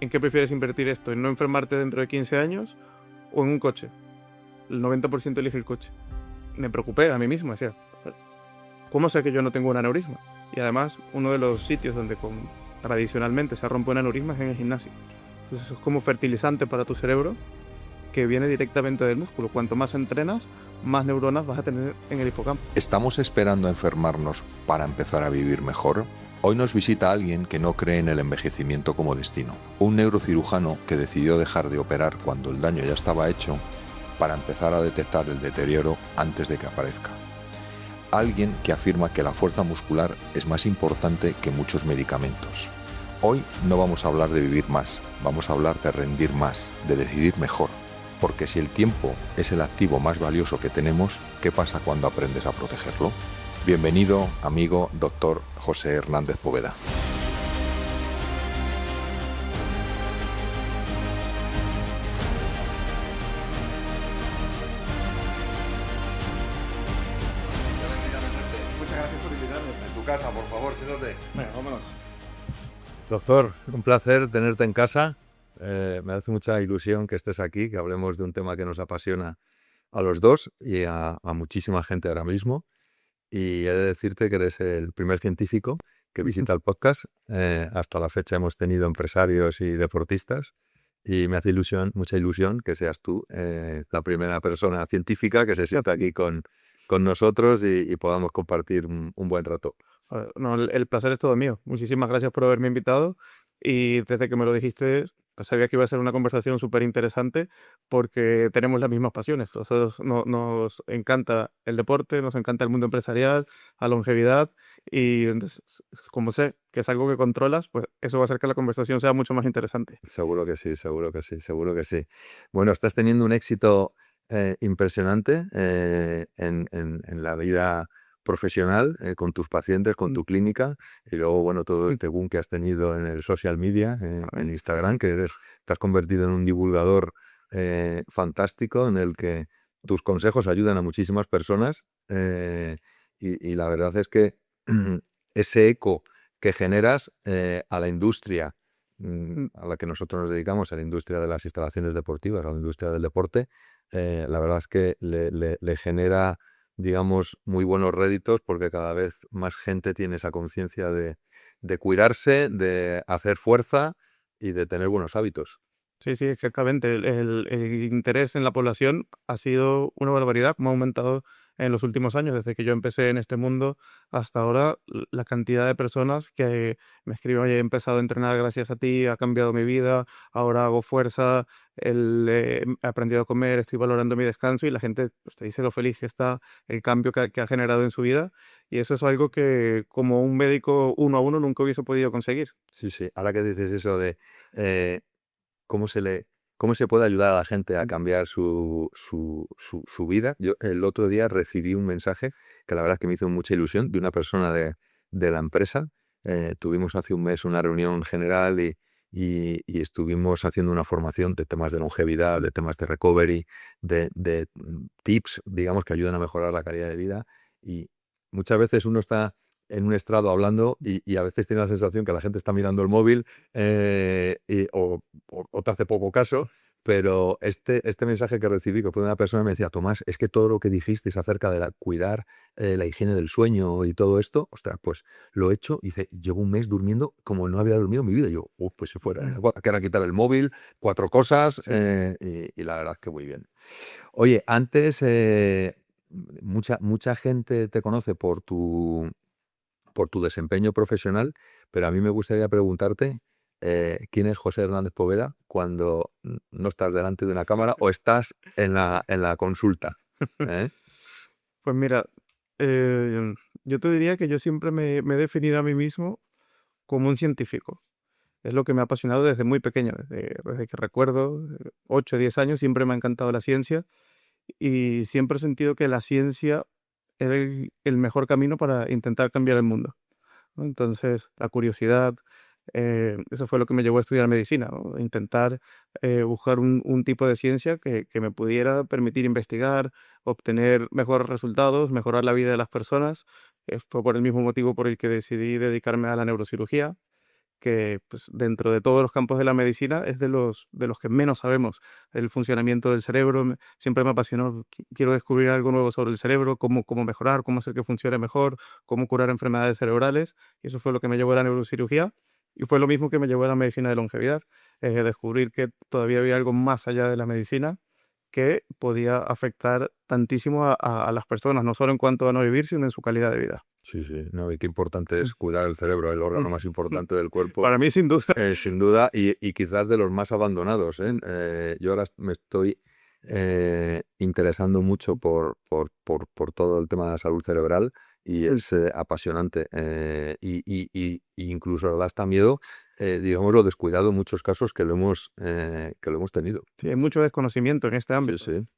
¿en qué prefieres invertir esto? ¿En no enfermarte dentro de 15 años o en un coche? El 90% elige el coche. Me preocupé a mí mismo, decía, ¿cómo sé que yo no tengo un aneurisma? Y además, uno de los sitios donde tradicionalmente se rompe un aneurisma es en el gimnasio. Entonces es como fertilizante para tu cerebro que viene directamente del músculo. Cuanto más entrenas, más neuronas vas a tener en el hipocampo. ¿Estamos esperando a enfermarnos para empezar a vivir mejor? Hoy nos visita alguien que no cree en el envejecimiento como destino. Un neurocirujano que decidió dejar de operar cuando el daño ya estaba hecho para empezar a detectar el deterioro antes de que aparezca. Alguien que afirma que la fuerza muscular es más importante que muchos medicamentos. Hoy no vamos a hablar de vivir más, vamos a hablar de rendir más, de decidir mejor. Porque si el tiempo es el activo más valioso que tenemos, ¿qué pasa cuando aprendes a protegerlo? Bienvenido, amigo Dr. José Hernández Poveda. Muchas gracias por invitarme. En tu casa, por favor, siéntate. Venga, vámonos. Doctor, un placer tenerte en casa. Me hace mucha ilusión que estés aquí, que hablemos de un tema que nos apasiona a los dos y a muchísima gente ahora mismo. Y he de decirte que eres el primer científico que visita el podcast. Hasta la fecha hemos tenido empresarios y deportistas y me hace mucha ilusión que seas tú la primera persona científica que se sienta aquí con nosotros y podamos compartir un buen rato. No, el placer es todo mío. Muchísimas gracias por haberme invitado y desde que me lo dijiste, pues sabía que iba a ser una conversación súper interesante porque tenemos las mismas pasiones. Nosotros nos encanta el deporte, nos encanta el mundo empresarial, la longevidad y entonces, como sé que es algo que controlas, pues eso va a hacer que la conversación sea mucho más interesante. Seguro que sí, seguro que sí, seguro que sí. Bueno, estás teniendo un éxito impresionante en la vida profesional, con tus pacientes, con tu clínica, y luego, bueno, todo este boom que has tenido en el social media, en Instagram, te has convertido en un divulgador fantástico en el que tus consejos ayudan a muchísimas personas y la verdad es que ese eco que generas a la industria a la que nosotros nos dedicamos, a la industria de las instalaciones deportivas, a la industria del deporte, la verdad es que le genera, digamos, muy buenos réditos porque cada vez más gente tiene esa conciencia de cuidarse, de hacer fuerza y de tener buenos hábitos. Sí, sí, exactamente. El interés en la población ha sido una barbaridad, como ha aumentado en los últimos años, desde que yo empecé en este mundo hasta ahora, la cantidad de personas que me escriben, oye, he empezado a entrenar gracias a ti, ha cambiado mi vida, ahora hago fuerza, he aprendido a comer, estoy valorando mi descanso y la gente pues, te dice lo feliz que está, el cambio que ha generado en su vida y eso es algo que como un médico uno a uno nunca hubiese podido conseguir. Sí, sí. Ahora que dices eso de cómo cómo se puede ayudar a la gente a cambiar su vida. Yo el otro día recibí un mensaje que la verdad es que me hizo mucha ilusión de una persona de la empresa. Tuvimos hace un mes una reunión general y estuvimos haciendo una formación de temas de longevidad, de temas de recovery, de tips, digamos, que ayudan a mejorar la calidad de vida. Y muchas veces uno está en un estrado hablando y a veces tiene la sensación que la gente está mirando el móvil o te hace poco caso, pero este mensaje que recibí, que fue de una persona, me decía, Tomás, es que todo lo que dijisteis acerca de cuidar la higiene del sueño y todo esto, ostras, pues lo he hecho y dice, llevo un mes durmiendo como no había dormido en mi vida. Y yo, pues si fuera, que ahora quitar el móvil, 4 cosas, y la verdad es que muy bien. Oye, antes, mucha gente te conoce por tu desempeño profesional, pero a mí me gustaría preguntarte quién es José Hernández Poveda cuando no estás delante de una cámara o estás en la consulta. ¿Eh? Pues mira, yo te diría que yo siempre me he definido a mí mismo como un científico. Es lo que me ha apasionado desde muy pequeño, desde que recuerdo, 8 o 10 años, siempre me ha encantado la ciencia y siempre he sentido que la ciencia era el mejor camino para intentar cambiar el mundo, ¿no? Entonces, la curiosidad, eso fue lo que me llevó a estudiar medicina, ¿no? Intentar buscar un tipo de ciencia que me pudiera permitir investigar, obtener mejores resultados, mejorar la vida de las personas. Fue por el mismo motivo por el que decidí dedicarme a la neurocirugía, que pues, dentro de todos los campos de la medicina es de los que menos sabemos el funcionamiento del cerebro. Siempre me apasionó, quiero descubrir algo nuevo sobre el cerebro, cómo mejorar, cómo hacer que funcione mejor, cómo curar enfermedades cerebrales. Y eso fue lo que me llevó a la neurocirugía. Y fue lo mismo que me llevó a la medicina de longevidad, descubrir que todavía había algo más allá de la medicina que podía afectar tantísimo a las personas, no solo en cuanto a no vivir, sino en su calidad de vida. Sí, sí, no, y qué importante Mm, es cuidar el cerebro, el órgano mm, más mm. importante del cuerpo, Para mí, sin duda. sin duda, y quizás de los más abandonados, ¿eh? Yo ahora me estoy interesando mucho por todo el tema de la salud cerebral y Mm. es apasionante. Y incluso da hasta miedo, digamos, lo descuidado en muchos casos que lo hemos tenido. Sí, hay mucho desconocimiento en este Sí, ámbito. sí.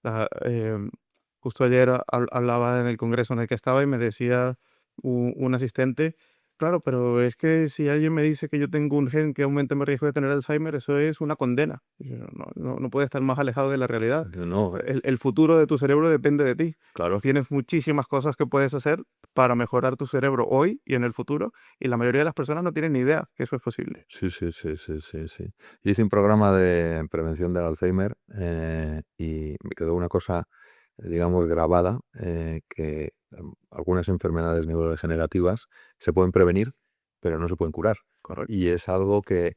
Justo ayer hablaba en el congreso en el que estaba y me decía un asistente, claro, pero es que si alguien me dice que yo tengo un gen que aumenta mi riesgo de tener Alzheimer, eso es una condena. Y yo, no puede estar más alejado de la realidad. No, El futuro de tu cerebro depende de ti. claro. Tienes muchísimas cosas que puedes hacer para mejorar tu cerebro hoy y en el futuro, y la mayoría de las personas no tienen ni idea que eso es posible. Sí, sí, sí, sí, sí, sí. Yo hice un programa de prevención del Alzheimer y me quedó una cosa, digamos, grabada, que algunas enfermedades neurodegenerativas se pueden prevenir, pero no se pueden curar. Correcto. Y es algo que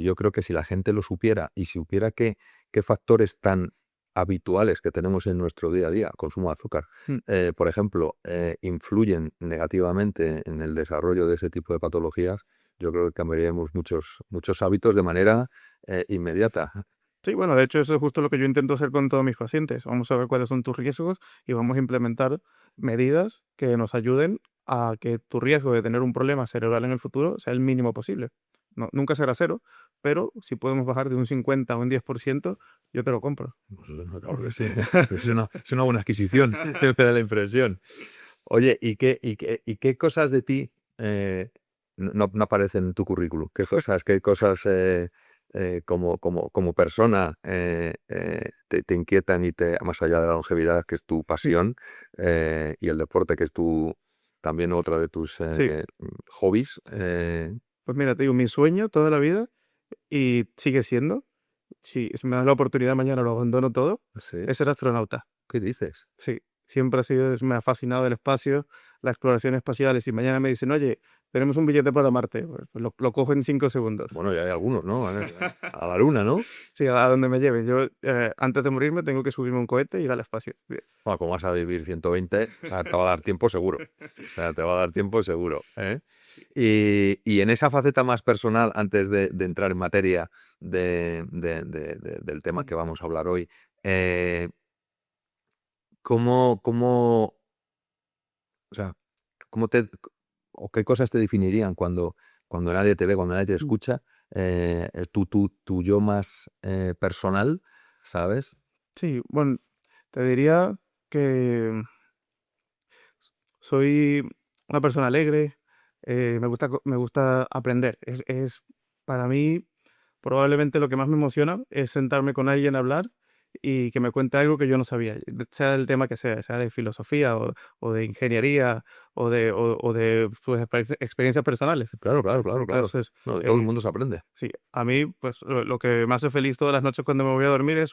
yo creo que si la gente lo supiera y supiera qué factores tan habituales que tenemos en nuestro día a día, consumo de azúcar, Mm. por ejemplo, influyen negativamente en el desarrollo de ese tipo de patologías, yo creo que cambiaríamos muchos hábitos de manera inmediata. Sí, bueno, de hecho eso es justo lo que yo intento hacer con todos mis pacientes. Vamos a ver cuáles son tus riesgos y vamos a implementar medidas que nos ayuden a que tu riesgo de tener un problema cerebral en el futuro sea el mínimo posible. No, nunca será cero, pero si podemos bajar de un 50 a un 10%, yo te lo compro. Pues, claro que sí. Es una buena adquisición, me da la impresión. Oye, ¿y qué cosas de ti no aparecen en tu currículum? ¿Qué cosas como persona te inquietan más allá de la longevidad, que es tu pasión, y el deporte, que es también otra de tus Sí, hobbies? pues mira, te digo, mi sueño toda la vida y sigue siendo, si me das la oportunidad mañana lo abandono todo, Sí. es ser astronauta. ¿Qué dices? Sí, siempre ha sido, me ha fascinado el espacio, la exploración espacial. Y si mañana me dicen, oye, tenemos un billete para Marte, pues lo cojo en 5 segundos. Bueno, ya hay algunos, ¿no? A la luna, ¿no? Sí, a donde me lleve. Yo, antes de morirme, tengo que subirme a un cohete y ir al espacio. Bien. Bueno, como vas a vivir 120, o sea, te va a dar tiempo seguro. O sea, te va a dar tiempo seguro, ¿eh? Y en esa faceta más personal, antes de entrar en materia del tema que vamos a hablar hoy, eh, ¿cómo, o sea, cómo te, o qué cosas te definirían cuando nadie te ve, cuando nadie te Mm. escucha, tu yo más personal, ¿sabes? Sí, bueno, te diría que soy una persona alegre, me gusta aprender. Para mí, probablemente lo que más me emociona es sentarme con alguien a hablar y que me cuente algo que yo no sabía, sea el tema que sea de filosofía o de ingeniería o de sus experiencias personales. Claro, claro, claro, claro. Entonces, No, de todo el mundo se aprende. sí, a mí, pues lo que me hace feliz todas las noches cuando me voy a dormir es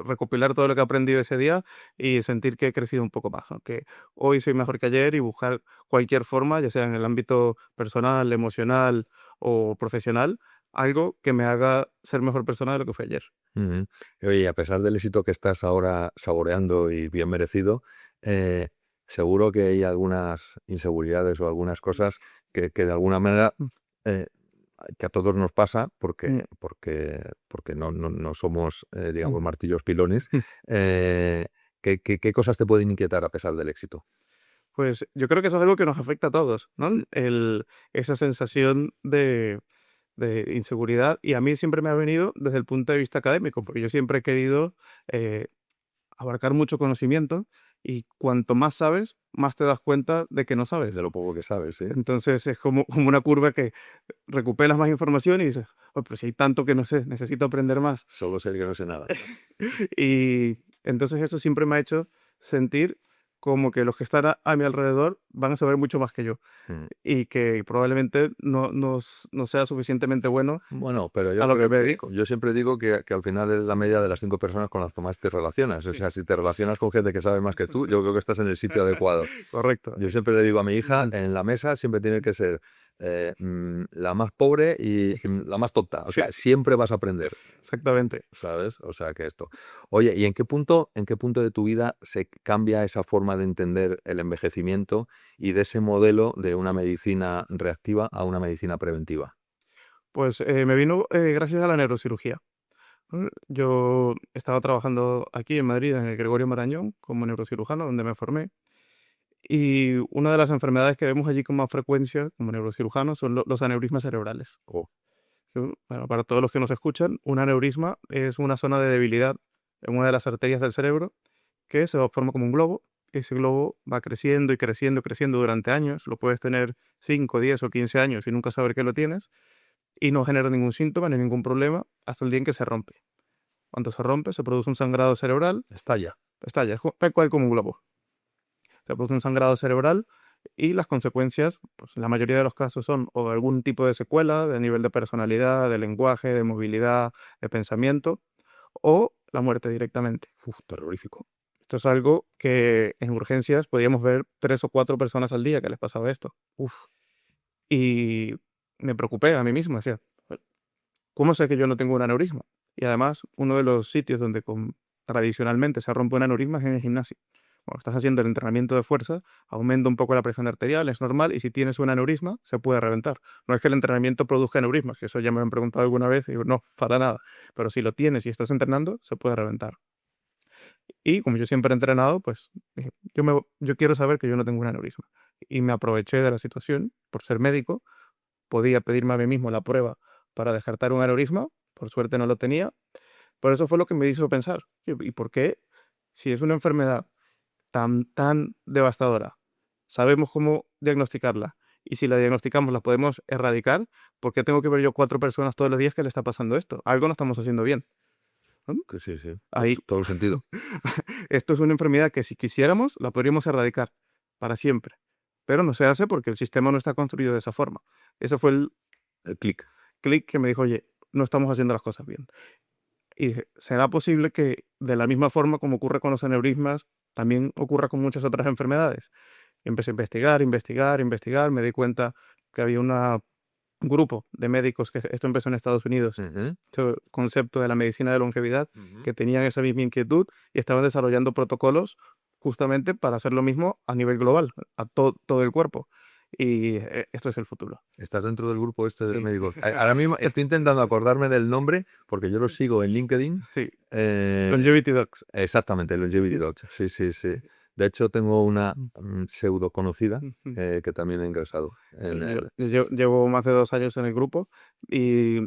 recopilar todo lo que he aprendido ese día y sentir que he crecido un poco más, ¿no? Que hoy soy mejor que ayer y buscar cualquier forma, ya sea en el ámbito personal, emocional o profesional, algo que me haga ser mejor persona de lo que fue ayer. Ujú. Oye, a pesar del éxito que estás ahora saboreando y bien merecido, eh, seguro que hay algunas inseguridades o algunas cosas que de alguna manera Mm, eh, que a todos nos pasa mm, porque no somos, mm, digamos, martillos pilones. mm. ¿Qué cosas te pueden inquietar a pesar del éxito? Pues yo creo que eso es algo que nos afecta a todos, ¿no? Esa sensación de inseguridad y a mí siempre me ha venido desde el punto de vista académico, porque yo siempre he querido eh, abarcar mucho conocimiento y cuanto más sabes, más te das cuenta de que no De sabes. lo poco que sabes, ¿sí? Entonces es como una curva que recuperas más información y dices, "Oh, pero si hay tanto que no sé, necesito aprender más". Solo sé que no sé nada. Y entonces eso siempre me ha hecho sentir como que los que están a mi alrededor van a saber mucho más que yo Mm. y que probablemente no sea suficientemente bueno Bueno, pero a yo lo que creo me que dedico. yo siempre digo que al final es la media de las 5 personas con las que más te relacionas. O Sí. sea, si te relacionas con gente que sabe más que tú, yo creo que estás en el sitio adecuado. Correcto. Yo siempre le digo a mi hija, en la mesa siempre tiene que ser la más pobre y la más tonta. O Sí, sea, siempre vas a aprender, exactamente. ¿sabes? O sea, que esto. Oye, ¿y en qué punto de tu vida se cambia esa forma de entender el envejecimiento y de ese modelo de una medicina reactiva a una medicina preventiva? Pues me vino gracias a la neurocirugía. Yo estaba trabajando aquí en Madrid, en el Gregorio Marañón, como neurocirujano, donde me formé. Y una de las enfermedades que vemos allí con más frecuencia como neurocirujanos son los aneurismas cerebrales. Oh, Bueno, para todos los que nos escuchan, un aneurisma es una zona de debilidad en una de las arterias del cerebro que se forma como un globo. Ese globo va creciendo y creciendo y creciendo durante años. Lo puedes tener 5, 10 o 15 años y nunca saber que lo tienes. Y no genera ningún síntoma ni ningún problema hasta el día en que se rompe. Cuando se rompe, se produce un sangrado cerebral, estalla. estalla, tal cual como un globo. Se produce un sangrado cerebral y las consecuencias, pues en la mayoría de los casos son o algún tipo de secuela de nivel de personalidad, de lenguaje, de movilidad, de pensamiento, o la muerte directamente. Uf, terrorífico. Esto es algo que en urgencias podíamos ver 3 o 4 personas al día que les pasaba esto. Uf, Y me preocupé a mí mismo, decía, ¿cómo sé que yo no tengo un aneurisma? Y además, uno de los sitios donde tradicionalmente se rompe un aneurisma es en el gimnasio. Cuando estás haciendo el entrenamiento de fuerza, aumenta un poco la presión arterial, es normal, y si tienes un aneurisma, se puede reventar. No es que el entrenamiento produzca aneurismas, que eso ya me han preguntado alguna vez, y digo, no, para nada. Pero si lo tienes y estás entrenando, se puede reventar. Y como yo siempre he entrenado, pues dije, yo quiero saber que yo no tengo un aneurisma. Y me aproveché de la situación, por ser médico, podía pedirme a mí mismo la prueba para descartar un aneurisma, por suerte no lo tenía. Por eso fue lo que me hizo pensar, ¿y por qué? Si es una enfermedad tan devastadora, sabemos cómo diagnosticarla, y si la diagnosticamos la podemos erradicar, ¿por qué tengo que ver yo 4 personas todos los días que le está pasando esto? Algo no estamos haciendo bien. ¿No? que sí, sí. Ahí, Todo el sentido. esto es una enfermedad que si quisiéramos la podríamos erradicar para siempre, pero no se hace porque el sistema no está construido de esa forma. Ese fue el El clic. clic que me dijo, oye, no estamos haciendo las cosas bien. Y dije, ¿será posible que de la misma forma como ocurre con los aneurismas, también ocurra con muchas otras enfermedades? Y empecé a investigar, investigar, investigar. Me di cuenta que había un grupo de médicos, que esto empezó en Estados Unidos, Ujú, este concepto de la medicina de longevidad, ujú. que tenían esa misma inquietud y estaban desarrollando protocolos justamente para hacer lo mismo a nivel global, a todo el cuerpo. Y esto es el futuro. Estás dentro del grupo este de Sí. médicos. Ahora mismo estoy intentando acordarme del nombre porque yo lo sigo en LinkedIn. Sí, Eh, Longevity Docs. exactamente, Longevity Docs. Sí, sí, sí. De hecho, tengo una pseudo conocida Ujú. que también ha ingresado Sí, en el... yo llevo más de 2 años en el grupo y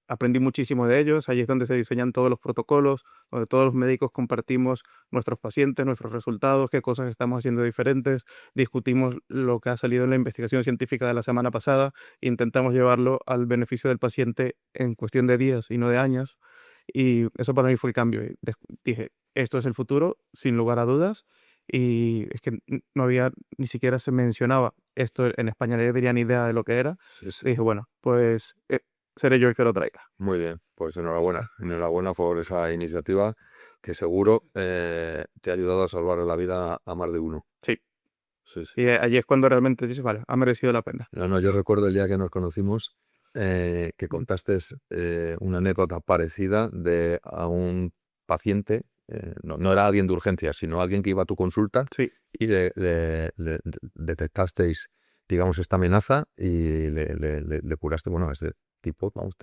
aprendí muchísimo de ellos. Allí es donde se diseñan todos los protocolos, donde todos los médicos compartimos nuestros pacientes, nuestros resultados, qué cosas estamos haciendo diferentes, discutimos lo que ha salido en la investigación científica de la semana pasada, e intentamos llevarlo al beneficio del paciente en cuestión de días y no de años. Y eso para mí fue el cambio. Y dije, esto es el futuro, sin lugar a dudas. Y es que no había, ni siquiera se mencionaba esto en España, nadie tenía ni idea de lo que era. Sí, sí. Y dije, bueno, pues seré yo el que lo traiga. Muy bien, pues enhorabuena. Enhorabuena por esa iniciativa que seguro te ha ayudado a salvar la vida a más de uno. Sí. Sí, sí. Y allí es cuando realmente dices, vale, ha merecido la pena. No, no, yo recuerdo el día que nos conocimos que contaste una anécdota parecida de a un paciente, no, no era alguien de urgencias, sino alguien que iba a tu consulta Sí, y detectasteis, digamos, esta amenaza y le curaste. Bueno, este tipo, vamos,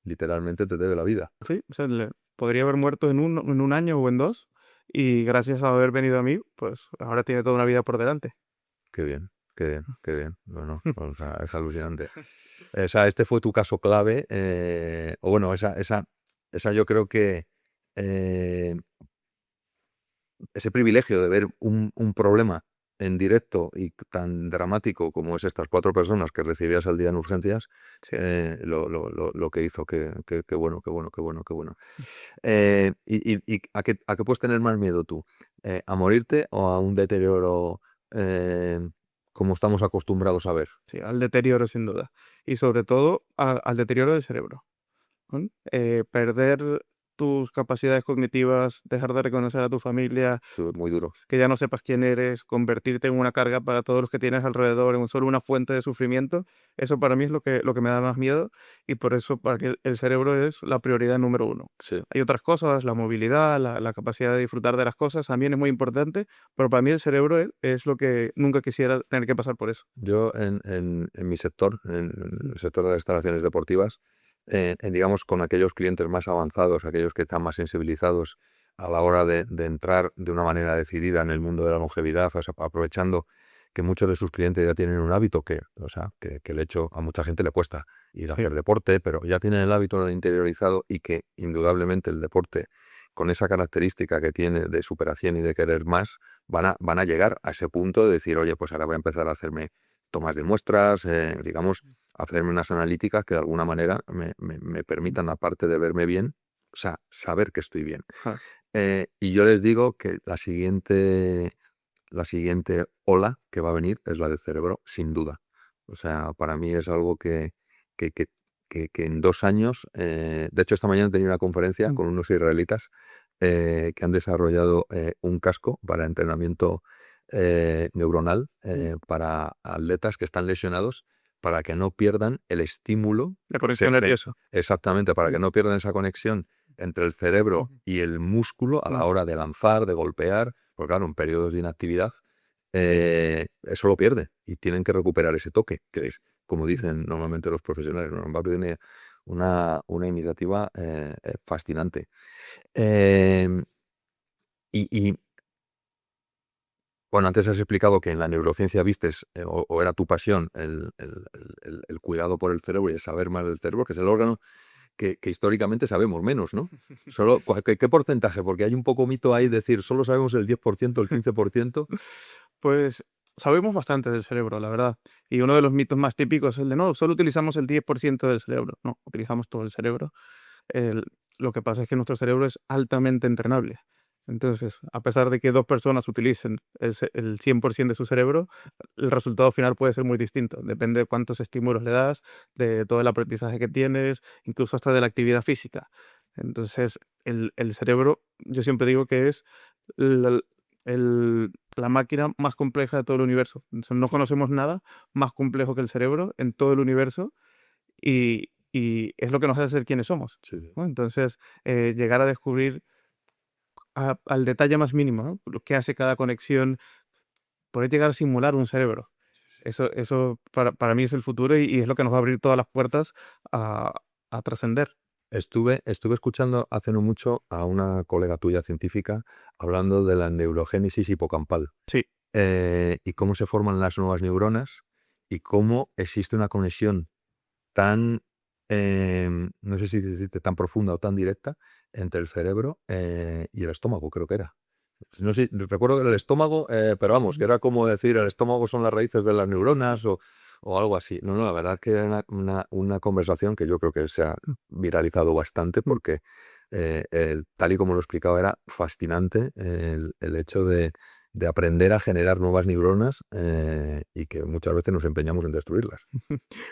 literalmente te debe la vida. sí. O sea, podría haber muerto en un año o en 2. Y gracias a haber venido a mí, pues ahora tiene toda una vida por delante. Qué bien, qué bien, qué bien. Bueno, o sea, es alucinante. O sea, este fue tu caso clave, o bueno, esa yo creo que eh, ese privilegio de ver un problema en directo y tan dramático como es estas 4 personas que recibías al día en urgencias, Sí. lo que hizo. Qué bueno, qué bueno, qué bueno, qué bueno. ¿Y a qué puedes tener más miedo tú? ¿A morirte o a un deterioro eh, como estamos acostumbrados a ver? Sí, al deterioro sin duda. Y sobre todo al deterioro del cerebro. ¿No? Perder tus capacidades cognitivas, dejar de reconocer a tu familia, Eso es muy duro. que ya no sepas quién eres, convertirte en una carga para todos los que tienes alrededor, en solo una fuente de sufrimiento, eso para mí es lo que me da más miedo y por eso para que el cerebro es la prioridad número uno. Sí. Hay otras cosas, la movilidad, la capacidad de disfrutar de las cosas también es muy importante, pero para mí el cerebro es lo que nunca quisiera tener que pasar por eso. Yo en mi sector, en el sector de las instalaciones deportivas, digamos con aquellos clientes más avanzados, aquellos que están más sensibilizados a la hora de entrar de una manera decidida en el mundo de la longevidad, o sea, aprovechando que muchos de sus clientes ya tienen un hábito o sea, que el hecho a mucha gente le cuesta ir a Sí, hacer deporte, pero ya tienen el hábito interiorizado y que indudablemente el deporte, con esa característica que tiene de superación y de querer más, van a llegar a ese punto de decir, oye, pues ahora voy a empezar a hacerme tomas de muestras, digamos, hacerme unas analíticas que de alguna manera me permitan, aparte de verme bien, o sea, saber que estoy bien. ajá, Y yo les digo que la siguiente ola que va a venir es la del cerebro, sin duda. O sea, para mí es algo que, que- que en 2 años, de hecho esta mañana tenía una conferencia mm, con unos israelitas que han desarrollado un casco para entrenamiento neuronal mm. para atletas que están lesionados para que no pierdan el estímulo La que se conexión nerviosa. exactamente, para que Mm, no pierdan esa conexión entre el cerebro ujú, y el músculo a la mm. hora de lanzar, de golpear, porque claro, en periodos de inactividad eso lo pierde y tienen que recuperar ese toque, que Sí. es, como dicen normalmente los profesionales, ¿no? Va a tener una iniciativa fascinante. Em, y bueno, antes has explicado que en la neurociencia vistes, o era tu pasión, el cuidado por el cerebro y el saber más del cerebro, que es el órgano que históricamente sabemos menos, ¿no? Solo, ¿qué porcentaje? Porque hay un poco mito ahí decir, solo sabemos el 10%, el 15%. Pues sabemos bastante del cerebro, la verdad. Y uno de los mitos más típicos es el de no, solo utilizamos el 10% del cerebro. No, utilizamos todo el cerebro. El- lo que pasa es que nuestro cerebro es altamente entrenable. Entonces, a pesar de que dos personas utilicen el 100% de su cerebro, el resultado final puede ser muy distinto. Depende de cuántos estímulos le das, de todo el aprendizaje que tienes, incluso hasta de la actividad física. Entonces, el cerebro, yo siempre digo que es la, la máquina más compleja de todo el universo. Entonces, no conocemos nada más complejo que el cerebro en todo el universo y es lo que nos hace ser quienes somos, Sí. ¿no? Entonces, llegar a descubrir al detalle más mínimo, ¿no? Lo que hace cada conexión, poder llegar a simular un cerebro. Eso para mí es el futuro y es lo que nos va a abrir todas las puertas a, a trascender. Estuve escuchando hace no mucho a una colega tuya científica hablando de la neurogénesis hipocampal Sí, y cómo se forman las nuevas neuronas y cómo existe una conexión tan, no sé si decirte tan profunda o tan directa entre el cerebro y el estómago, creo que era. No sé, recuerdo que era el estómago, pero vamos, que ujú, era como decir el estómago son las raíces de las neuronas o algo así. No, no, la verdad que era una conversación que yo creo que se ha viralizado bastante mm. porque tal y como lo explicaba era fascinante el hecho de aprender a generar nuevas neuronas y que muchas veces nos empeñamos en destruirlas.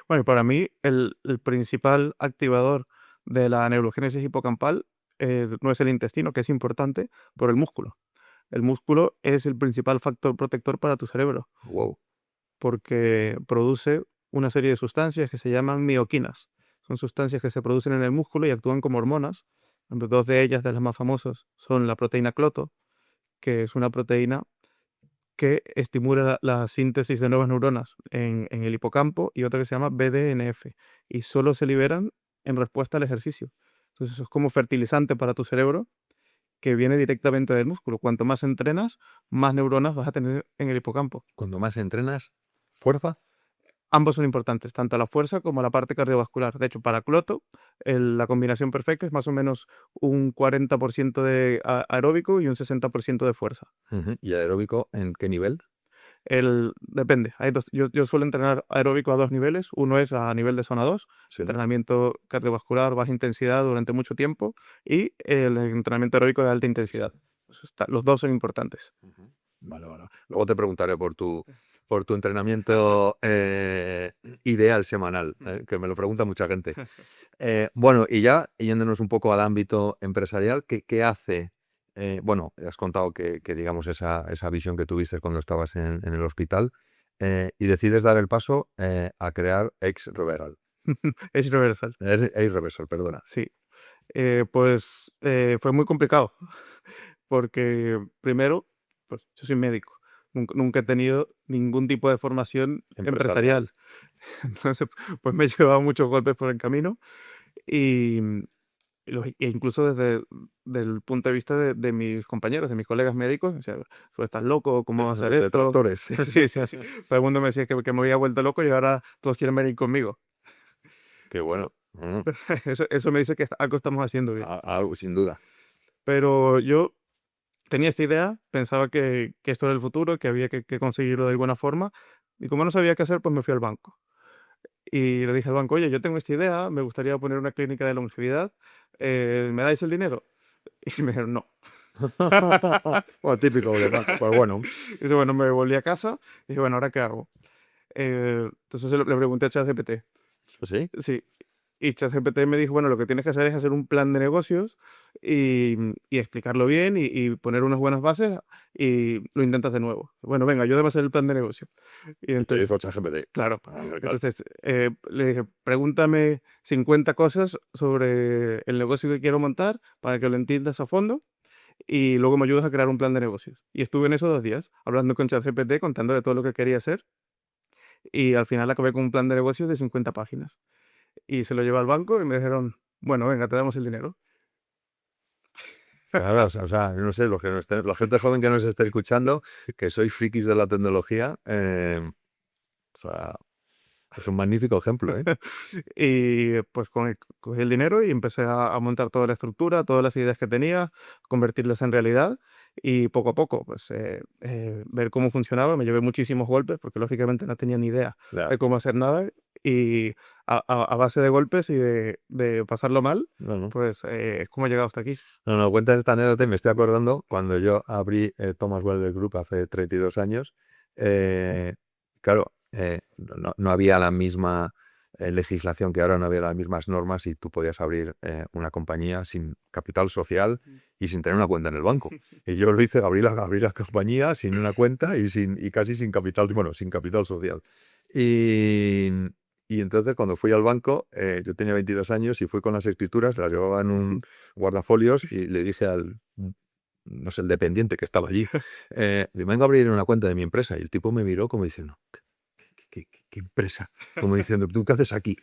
Bueno, y para mí el principal activador de la neurogénesis hipocampal no es el intestino, que es importante, pero el músculo. El músculo es el principal factor protector para tu cerebro, Wow. porque produce una serie de sustancias que se llaman mioquinas. Son sustancias que se producen en el músculo y actúan como hormonas. Por ejemplo, dos de ellas, de las más famosas, son la proteína cloto, que es una proteína que estimula la síntesis de nuevas neuronas en el hipocampo, y otra que se llama BDNF, y solo se liberan en respuesta al ejercicio. Entonces, eso es como fertilizante para tu cerebro que viene directamente del músculo. Cuanto más entrenas, más neuronas vas a tener en el hipocampo. Cuando más entrenas, fuerza. Ambos son importantes, tanto la fuerza como la parte cardiovascular. De hecho, para Cloto, la combinación perfecta es más o menos un 40% de aeróbico y un 60% de fuerza. Ujú. ¿Y aeróbico en qué nivel? Depende. Yo suelo entrenar aeróbico a 2 niveles. Uno es a nivel de zona 2, Sí. entrenamiento cardiovascular, baja intensidad durante mucho tiempo, y el entrenamiento aeróbico de alta intensidad. Los dos son importantes. Vale, vale. Luego te preguntaré por tu entrenamiento ideal semanal, que me lo pregunta mucha gente. Bueno, y ya yéndonos un poco al ámbito empresarial, ¿qué hace? Bueno, has contado que digamos esa visión que tuviste cuando estabas en el hospital, y decides dar el paso a crear Ex-Reversal. Es reversal. Ex-Reversal, perdona. Sí. Pues fue muy complicado, porque primero, pues yo soy médico. Nunca he tenido ningún tipo de formación empresarial. Entonces, pues me he llevado muchos golpes por el camino, y e incluso del punto de vista de mis compañeros, de mis colegas médicos. O sea, tú estás loco, ¿cómo vas a hacer esto? Detractores. Sí, sí, sí. Todo el mundo me decía que me había vuelto loco y ahora todos quieren venir conmigo. Qué bueno. Eso me dice que algo estamos haciendo bien. Algo, sin duda. Pero yo tenía esta idea, pensaba que esto era el futuro, que había que conseguirlo de alguna forma, y como no sabía qué hacer, pues me fui al banco. Y le dije al banco: oye, yo tengo esta idea, me gustaría poner una clínica de longevidad, ¿me dais el dinero? Y me dijeron: no. Bueno, típico de banco, pues bueno. Y dice, bueno, me volví a casa y dije: bueno, ¿ahora qué hago? Entonces le pregunté a ChatGPT. ¿Sí? Sí. Y ChatGPT me dijo: bueno, lo que tienes que hacer es hacer un plan de negocios y explicarlo bien y poner unas buenas bases, y lo intentas de nuevo. Bueno, venga, ayúdame a hacer el plan de negocio. Y Te entonces, hizo ChatGPT. claro, Claro. entonces le dije: pregúntame 50 cosas sobre el negocio que quiero montar para que lo entiendas a fondo, y luego me ayudas a crear un plan de negocios. Y estuve en esos 2 días hablando con ChatGPT, contándole todo lo que quería hacer, y al final acabé con un plan de negocios de 50 páginas. Y se lo llevé al banco y me dijeron: bueno, venga, te damos el dinero. Claro, o sea, no sé, la gente joven que nos esté escuchando, que sois frikis de la tecnología, o sea, es un magnífico ejemplo, ¿eh? Y pues cogí el dinero y empecé a montar toda la estructura, todas las ideas que tenía, convertirlas en realidad, y poco a poco, pues ver cómo funcionaba. Me llevé muchísimos golpes porque lógicamente no tenía ni idea Ya. de cómo hacer nada, y a base de golpes y de pasarlo mal, No. pues es como he llegado hasta aquí. No, cuentas esta anécdota y me estoy acordando cuando yo abrí Thomas Wellber Group hace 32 años. Claro, no había la misma legislación que ahora, no había las mismas normas, y tú podías abrir una compañía sin capital social y sin tener una cuenta en el banco. Y yo lo hice, abrí la compañía sin una cuenta y casi sin capital, bueno, sin capital social. Y entonces cuando fui al banco, yo tenía 22 años y fui con las escrituras, las llevaba en un guardafolios, y le dije al, no sé, el dependiente que estaba allí, le vengo a abrir una cuenta de mi empresa. Y el tipo me miró como diciendo: ¿qué empresa? Como diciendo: ¿tú qué haces aquí?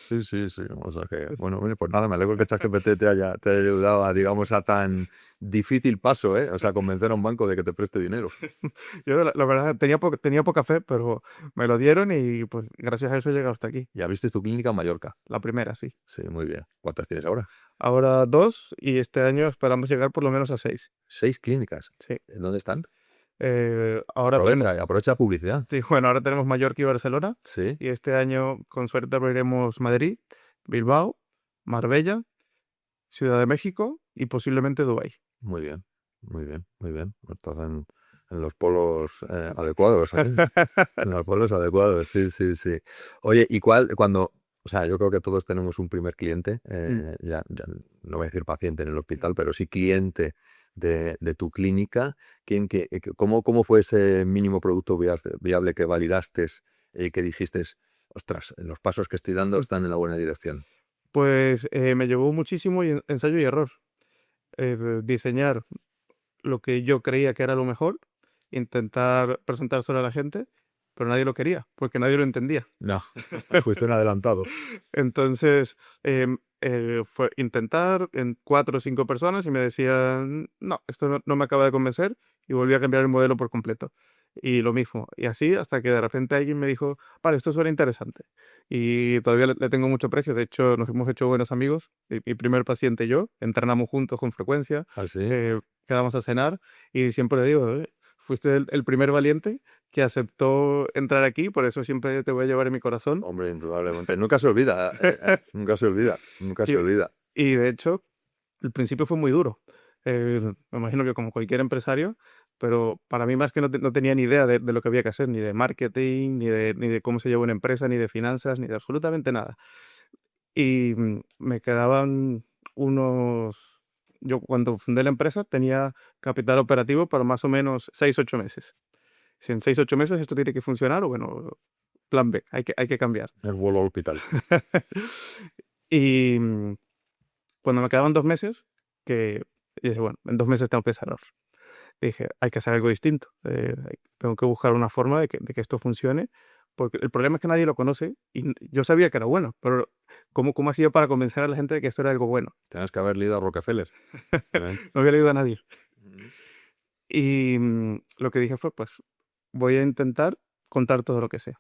Sí, sí, sí. O sea que, bueno, pues nada, me alegro que ChatGPT te haya ayudado a, digamos, a tan difícil paso, ¿eh? O sea, convencer a un banco de que te preste dinero. Yo la verdad tenía poca fe, pero me lo dieron y pues gracias a eso he llegado hasta aquí. Y abriste tu clínica en Mallorca. La primera, sí. Sí, muy bien. ¿Cuántas tienes ahora? Ahora 2, y este año esperamos llegar por lo menos a 6. 6 clínicas. Sí. ¿En dónde están? Ahora tenemos, Aprovecha publicidad. sí, bueno, ahora tenemos Mallorca y Barcelona, Sí. y este año con suerte abriremos Madrid, Bilbao, Marbella, Ciudad de México y posiblemente Dubái. Muy bien, muy bien, muy bien. Estás en los polos adecuados, ¿eh? En los polos adecuados, sí, sí, sí. Oye, ¿y o sea, yo creo que todos tenemos un primer cliente, ya no voy a decir paciente en el hospital, pero sí cliente de tu clínica? ¿Cómo fue ese mínimo producto viable que validaste y que dijiste: ostras, los pasos que estoy dando están en la buena dirección? Pues me llevó muchísimo ensayo y error. Diseñar lo que yo creía que era lo mejor, intentar presentárselo a la gente, pero nadie lo quería, porque nadie lo entendía. No, fuiste un adelantado. Entonces, fue intentar en 4 o 5 personas y me decían: no, esto no me acaba de convencer, y volví a cambiar el modelo por completo. Y lo mismo, y así hasta que de repente alguien me dijo: vale, esto suena interesante. Y todavía le tengo mucho aprecio. De hecho, nos hemos hecho buenos amigos. Mi primer paciente y yo entrenamos juntos con frecuencia, ¿Ah, sí? quedamos a cenar, y siempre le digo: fuiste el primer valiente que aceptó entrar aquí, por eso siempre te voy a llevar en mi corazón. Hombre, indudablemente. Nunca se olvida, nunca se olvida, nunca se Y, olvida. y de hecho, el principio fue muy duro. Me imagino que como cualquier empresario, pero para mí más que no tenía ni idea de lo que había que hacer, ni de marketing, ni de cómo se lleva una empresa, ni de finanzas, ni de absolutamente nada. Y me quedaban unos... Yo cuando fundé la empresa tenía capital operativo para más o menos 6 u 8 meses. Si en 6 u 8 meses esto tiene que funcionar, o bueno, plan B, hay que cambiar. El vuelo al hospital. Y cuando me quedaban 2 meses, que dije, bueno, en 2 meses tengo que cerrar. Dije, hay que hacer algo distinto. Tengo que buscar una forma de que esto funcione, porque el problema es que nadie lo conoce y yo sabía que era bueno, pero ¿cómo hacía para convencer a la gente de que esto era algo bueno? Tienes que haber leído a Rockefeller. No había leído a nadie. Ujú. Y lo que dije fue, pues, voy a intentar contar todo lo que sé.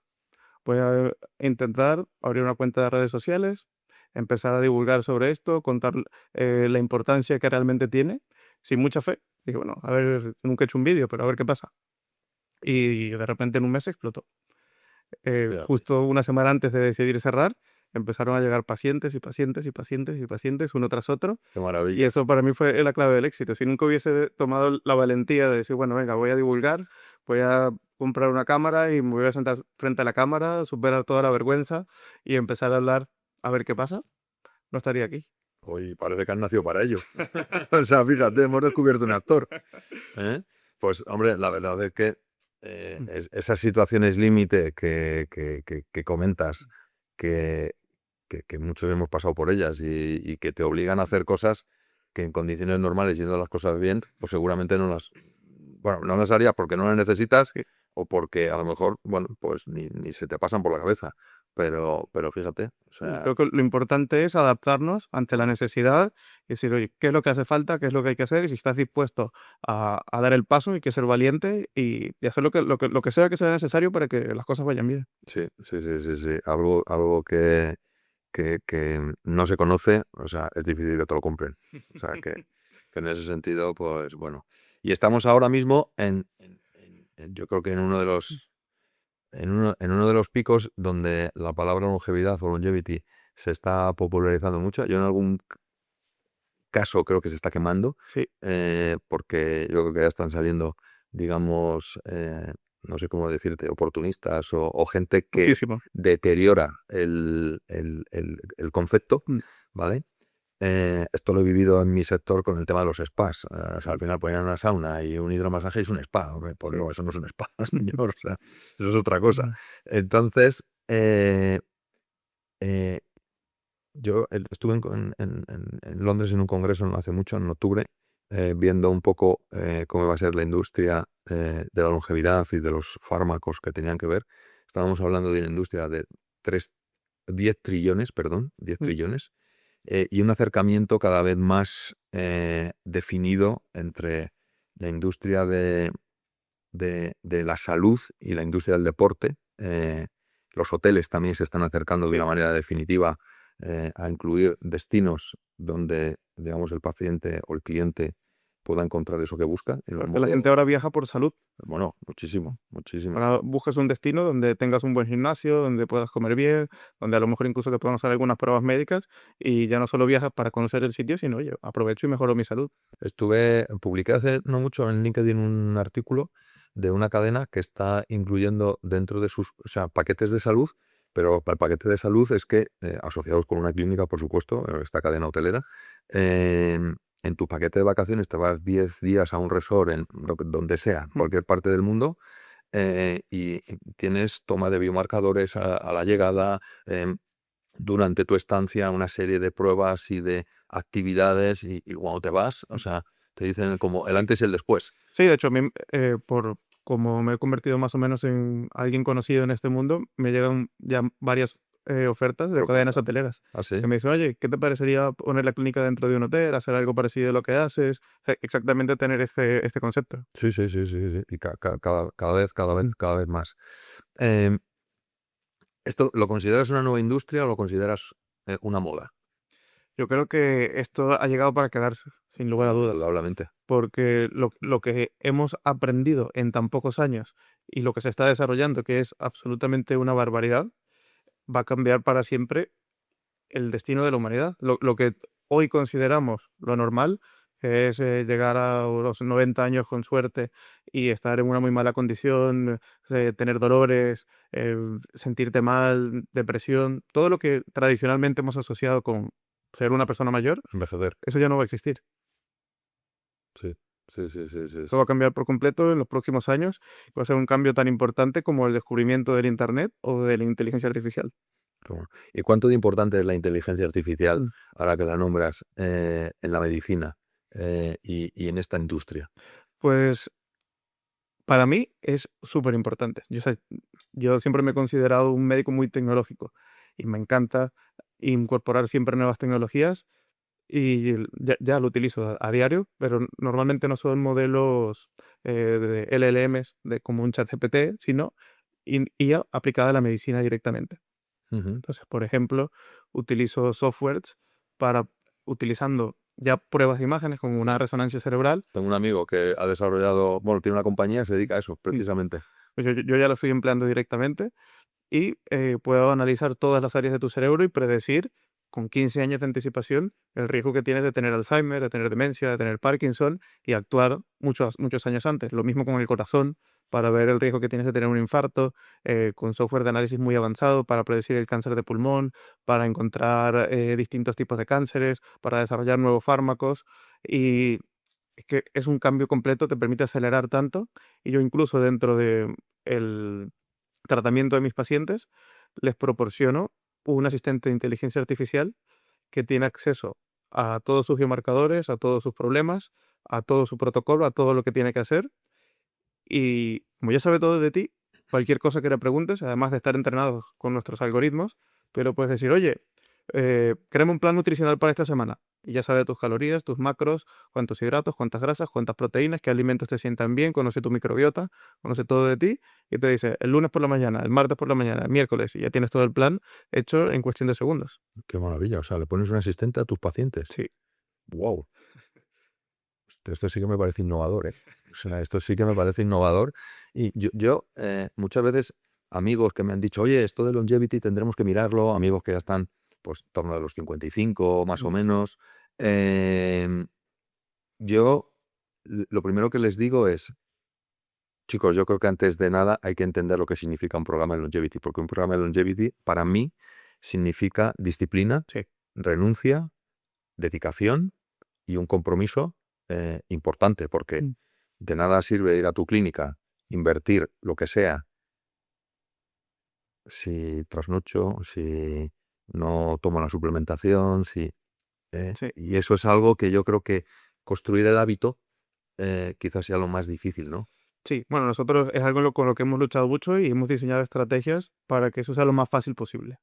Voy a intentar abrir una cuenta de redes sociales, empezar a divulgar sobre esto, contar la importancia que realmente tiene, sin mucha fe. Dije, bueno, a ver, nunca he hecho un vídeo, pero a ver qué pasa. Y de repente en un mes explotó. Fíjate, Justo una semana antes de decidir cerrar, empezaron a llegar pacientes y pacientes y pacientes y pacientes, uno tras otro. qué Y maravilla. eso para mí fue la clave del éxito. Si nunca hubiese tomado la valentía de decir, bueno, venga, voy a divulgar, voy a comprar una cámara y me voy a sentar frente a la cámara, superar toda la vergüenza y empezar a hablar a ver qué pasa, no estaría aquí. Hoy parece que has nacido para ello. O sea, fíjate, hemos descubierto un actor. ¿Eh? Pues, hombre, la verdad es que esas situaciones límite que comentas, que, que muchos hemos pasado por ellas y que te obligan a hacer cosas que en condiciones normales, yendo las cosas bien, pues seguramente bueno, no las harías porque no las necesitas Sí. o porque a lo mejor, bueno, pues ni se te pasan por la cabeza. Pero fíjate, o sea, Creo que lo importante es adaptarnos ante la necesidad y decir, oye, ¿qué es lo que hace falta? ¿Qué es lo que hay que hacer? Y si estás dispuesto a dar el paso, hay que ser valiente y hacer lo que sea necesario para que las cosas vayan bien. sí, sí, sí, sí, sí. Algo que no se conoce, o sea, es difícil que te lo compren. O sea, que en ese sentido, pues bueno. Y estamos ahora mismo yo creo que en uno de los picos donde la palabra longevidad o longevity se está popularizando mucho. Yo en algún caso creo que se está quemando, Sí, porque yo creo que ya están saliendo, digamos, no sé cómo decirte, oportunistas o gente que muchísimo. deteriora el concepto, Mm, ¿vale? Esto lo he vivido en mi sector con el tema de los spas. O sea, al final ponían una sauna y un hidromasaje y es un spa. Hombre, pues no, eso no es un spa, señor. O sea, eso es otra cosa. mm, Entonces, eh, yo estuve en Londres en un congreso no hace mucho, en octubre, viendo un poco cómo va a ser la industria de la longevidad y de los fármacos que tenían que ver. Estábamos hablando de una industria de 10 trillones, perdón, 10 mm. trillones, y un acercamiento cada vez más definido entre la industria de la salud y la industria del deporte. Los hoteles también se están acercando de Sí. una manera definitiva a incluir destinos donde, digamos, el paciente o el cliente pueda encontrar eso que busca. Porque la gente ahora viaja por salud. Bueno, muchísimo, muchísimo. Ahora buscas un destino donde tengas un buen gimnasio, donde puedas comer bien, donde a lo mejor incluso te puedan hacer algunas pruebas médicas y ya no solo viajas para conocer el sitio, sino, oye, aprovecho y mejoro mi salud. Publiqué hace no mucho en LinkedIn un artículo de una cadena que está incluyendo dentro de sus, o sea, paquetes de salud, pero el paquete de salud es que, asociados con una clínica, por supuesto, esta cadena hotelera, en tu paquete de vacaciones te vas 10 días a un resort donde sea, en Mm. cualquier parte del mundo, y tienes toma de biomarcadores a la llegada, durante tu estancia una serie de pruebas y de actividades y cuando te vas, o sea, te dicen como el antes y el después. Sí, de hecho, a mí, como me he convertido más o menos en alguien conocido en este mundo, me llegan ya varias ofertas de cadenas Propuesta. hoteleras Ah, sí. que me dicen, oye, ¿qué te parecería poner la clínica dentro de un hotel, hacer algo parecido a lo que haces? Exactamente tener este concepto. Sí, sí, sí, sí, sí. Y Mm. cada vez más. Em, ¿Esto lo consideras una nueva industria o lo consideras una moda? Yo creo que esto ha llegado para quedarse, sin lugar a dudas, Indudablemente. porque lo que hemos aprendido en tan pocos años y lo que se está desarrollando, que es absolutamente una barbaridad, va a cambiar para siempre el destino de la humanidad. Lo que hoy consideramos lo normal, que es llegar a los 90 años con suerte y estar en una muy mala condición, tener dolores, sentirte mal, depresión, todo lo que tradicionalmente hemos asociado con ser una persona mayor, Envejecer. eso ya no va a existir. Sí, sí, sí, sí, sí. Eso va a cambiar por completo en los próximos años. Va a ser un cambio tan importante como el descubrimiento del Internet o de la inteligencia artificial. Claro. ¿Y cuánto de importante es la inteligencia artificial, Mm. ahora que la nombras, en la medicina y en esta industria? Pues para mí es súper importante. Yo siempre me he considerado un médico muy tecnológico y me encanta incorporar siempre nuevas tecnologías y ya lo utilizo a diario, pero normalmente no son modelos de LLMs como un chat GPT, sino IA aplicada a la medicina directamente. Ujú. Entonces, por ejemplo, utilizo softwares para, utilizando ya pruebas de imágenes como una resonancia cerebral. Tengo un amigo que ha desarrollado, bueno, tiene una compañía que se dedica a eso, Mm, precisamente. pues yo ya lo estoy empleando directamente y puedo analizar todas las áreas de tu cerebro y predecir con 15 años de anticipación el riesgo que tienes de tener Alzheimer, de tener demencia, de tener Parkinson y actuar muchos años antes. Lo mismo con el corazón, para ver el riesgo que tienes de tener un infarto, con software de análisis muy avanzado para predecir el cáncer de pulmón, para encontrar distintos tipos de cánceres, para desarrollar nuevos fármacos. Y es que es un cambio completo, te permite acelerar tanto. Y yo incluso dentro de el tratamiento de mis pacientes, les proporciono un asistente de inteligencia artificial que tiene acceso a todos sus biomarcadores, a todos sus problemas, a todo su protocolo, a todo lo que tiene que hacer. Y como ya sabe todo de ti, cualquier cosa que le preguntes, además de estar entrenados con nuestros algoritmos, pero puedes decir, oye, créame un plan nutricional para esta semana. Y ya sabe tus calorías, tus macros, cuántos hidratos, cuántas grasas, cuántas proteínas, qué alimentos te sientan bien, conoce tu microbiota, conoce todo de ti y te dice el lunes por la mañana, el martes por la mañana, el miércoles y ya tienes todo el plan hecho en cuestión de segundos. Qué maravilla. O sea, le pones un asistente a tus pacientes. Sí. Wow. Esto sí que me parece innovador, ¿eh? O sea, esto sí que me parece innovador. Y muchas veces, amigos que me han dicho, oye, esto de longevity tendremos que mirarlo, amigos que ya están, pues, en torno a los 55, más o Mm. menos. em, yo, lo primero que les digo es, chicos, yo creo que antes de nada hay que entender lo que significa un programa de longevity, porque un programa de longevity, para mí, significa disciplina, Sí. renuncia, dedicación y un compromiso importante, porque Mm. de nada sirve ir a tu clínica, invertir lo que sea, si trasnocho, si no tomo la suplementación, Sí. y eso es algo que yo creo que construir el hábito quizás sea lo más difícil, ¿no? Sí, bueno, nosotros es algo con lo que hemos luchado mucho y hemos diseñado estrategias para que eso sea lo más fácil posible.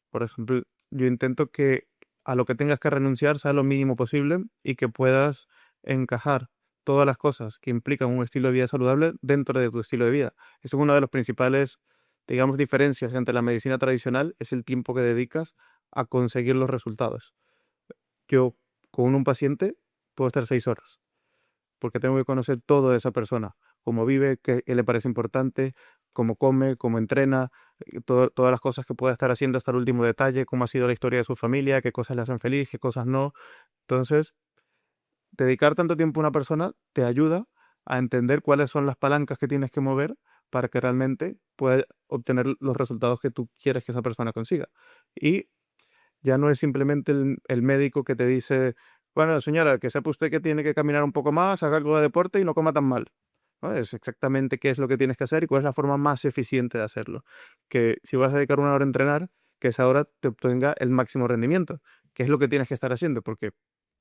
Por ejemplo, yo intento que a lo que tengas que renunciar sea lo mínimo posible y que puedas encajar todas las cosas que implican un estilo de vida saludable dentro de tu estilo de vida. Eso es una de las principales, digamos, diferencias entre la medicina tradicional, es el tiempo que dedicas a conseguir los resultados. Yo con un paciente puedo estar 6 horas porque tengo que conocer todo de esa persona, cómo vive, qué le parece importante, cómo come, cómo entrena, todas las cosas que puede estar haciendo hasta el último detalle, cómo ha sido la historia de su familia, qué cosas le hacen feliz, qué cosas no. Entonces, dedicar tanto tiempo a una persona te ayuda a entender cuáles son las palancas que tienes que mover para que realmente puedas obtener los resultados que tú quieres que esa persona consiga. Y ya no es simplemente el médico que te dice, bueno, señora, que sepa usted que tiene que caminar un poco más, haga algo de deporte y no coma tan mal. ¿No? Es exactamente qué es lo que tienes que hacer y cuál es la forma más eficiente de hacerlo. Que si vas a dedicar una hora a entrenar, que esa hora te obtenga el máximo rendimiento, que es lo que tienes que estar haciendo. Porque,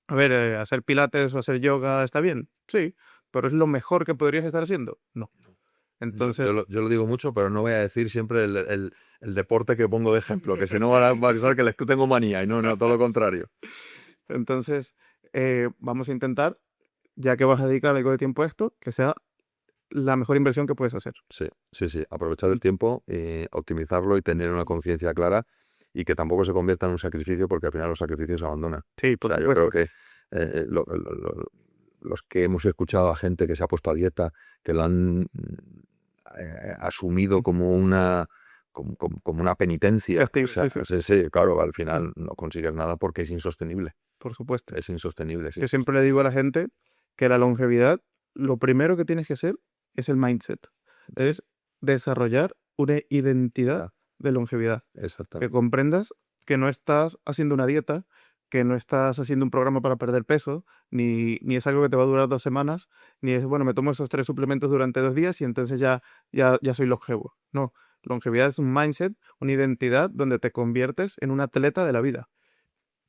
a ver, hacer pilates o hacer yoga está bien, sí, pero ¿es lo mejor que podrías estar haciendo? No. Entonces, Yo lo digo mucho, pero no voy a decir siempre el deporte que pongo de ejemplo, que si no van a pensar que les tengo manía, y no, no, todo lo contrario. entonces vamos a intentar, ya que vas a dedicar algo de tiempo a esto, que sea la mejor inversión que puedes hacer. Sí, sí, sí, aprovechar el tiempo, optimizarlo y tener una conciencia clara. y que tampoco se convierta en un sacrificio, porque al final los sacrificios se abandonan. Sí, O por sea, yo creo supuesto. que los que hemos escuchado a gente que se ha puesto a dieta, que lo han asumido como una penitencia. O Castigo, sea, sí, sí, sí, sí, claro, al final no consigues nada porque es insostenible. por supuesto. Es insostenible, Yo sí. siempre le digo a la gente que la longevidad, lo primero que tienes que hacer es el mindset. Es desarrollar una identidad de longevidad. Que Exactamente. comprendas que no estás haciendo una dieta, que no estás haciendo un programa para perder peso, ni es algo que te va a durar 2 semanas, ni es, bueno, me tomo esos 3 suplementos durante 2 días y entonces ya soy longevo. No, longevidad es un mindset, una identidad donde te conviertes en un atleta de la vida.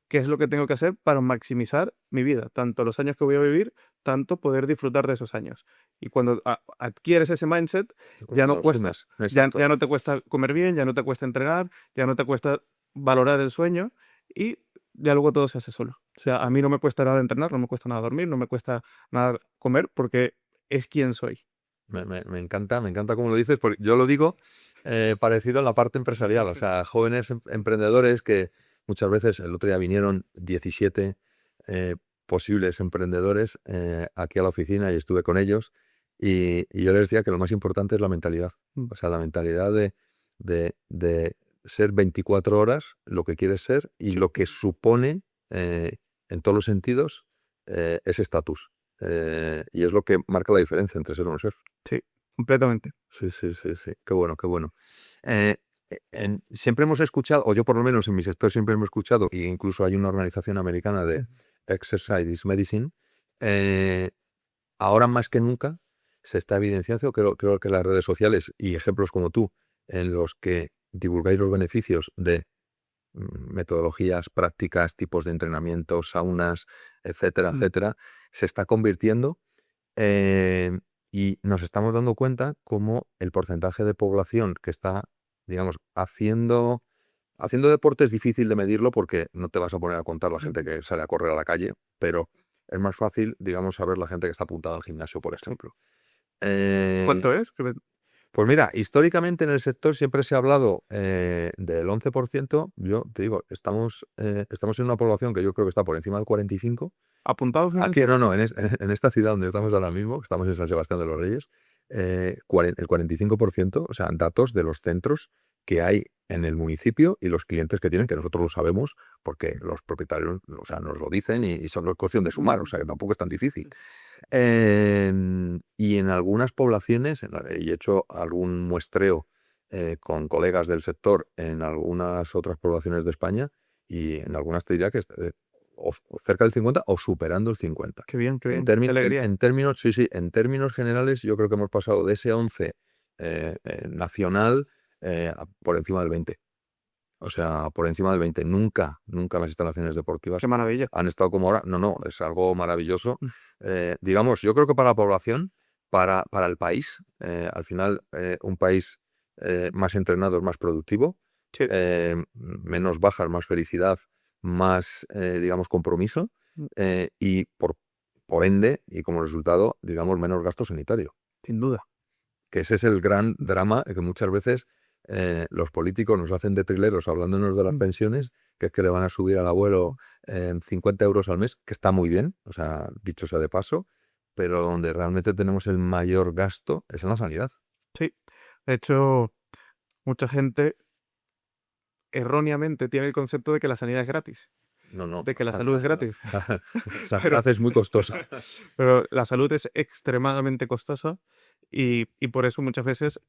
¿Qué es lo que tengo que hacer para maximizar mi vida? Tanto los años que voy a vivir, tanto poder disfrutar de esos años. Y cuando adquieres ese mindset, ya no Los cuesta. genes, Ya exacto. no te cuesta comer bien, ya no te cuesta entrenar, ya no te cuesta valorar el sueño y ya luego todo se hace solo. O sea, a mí no me cuesta nada entrenar, no me cuesta nada dormir, no me cuesta nada comer porque es quien soy. Me encanta cómo lo dices, porque yo lo digo parecido en la parte empresarial, o sea, jóvenes emprendedores que muchas veces, el otro día vinieron 17 posibles emprendedores aquí a la oficina y estuve con ellos y yo les decía que lo más importante es la mentalidad, o sea, la mentalidad de ser 24 horas lo que quieres ser y Sí, lo que supone en todos los sentidos ese estatus. Y es lo que marca la diferencia entre ser un chef. sí, completamente. Sí, sí, sí, sí. Qué bueno, qué bueno. Eh, siempre hemos escuchado, o yo por lo menos en mi sector siempre hemos escuchado, e incluso hay una organización americana de Exercise is Medicine, eh, ahora más que nunca se está evidenciando, creo que las redes sociales y ejemplos como tú, en los que divulgáis los beneficios de metodologías, prácticas, tipos de entrenamiento, saunas, etcétera, Mm, etcétera, se está convirtiendo eh, y nos estamos dando cuenta cómo el porcentaje de población que está, digamos, haciendo deporte es difícil de medirlo porque no te vas a poner a contar la gente que sale a correr a la calle, pero es más fácil, digamos, saber la gente que está apuntada al gimnasio, por ejemplo. Eh, ¿Cuánto es? pues mira, históricamente en el sector siempre se ha hablado del 11%. Yo te digo, estamos en una población que yo creo que está por encima del 45%. ¿Apuntados en el Aquí, sector? no, en esta ciudad donde estamos ahora mismo, que estamos en San Sebastián de los Reyes, el 45%, o sea, datos de los centros que hay en el municipio y los clientes que tienen, que nosotros lo sabemos porque los propietarios, o sea, nos lo dicen y solo es cuestión de sumar, o sea, que tampoco es tan difícil. Y en algunas poblaciones, y he hecho algún muestreo con colegas del sector en algunas otras poblaciones de España, y en algunas te diría que o cerca del 50 o superando el 50. Qué bien, qué En, bien. Qué alegría. en términos, sí, sí, en términos generales, yo creo que hemos pasado de ese 11 nacional por encima del 20. O sea, por encima del 20. Nunca las instalaciones deportivas Qué maravilla. han estado como ahora. No, es algo maravilloso. Mm, Digamos, yo creo que para la población, para el país, al final, un país más entrenado es más productivo, sí. menos bajas, más felicidad, más, digamos, compromiso, Mm, y por ende, y como resultado, digamos, menos gasto sanitario. sin duda. Que ese es el gran drama que muchas veces los políticos nos hacen de trileros hablándonos de las Mm, pensiones, que es que le van a subir al abuelo 50 euros al mes, que está muy bien, o sea, dicho sea de paso, pero donde realmente tenemos el mayor gasto es en la sanidad. sí. De hecho, mucha gente erróneamente tiene el concepto de que la sanidad es gratis, No, no. de que la salud es gratis. Sanidad Pero, es muy costosa. pero la salud es extremadamente costosa y por eso muchas veces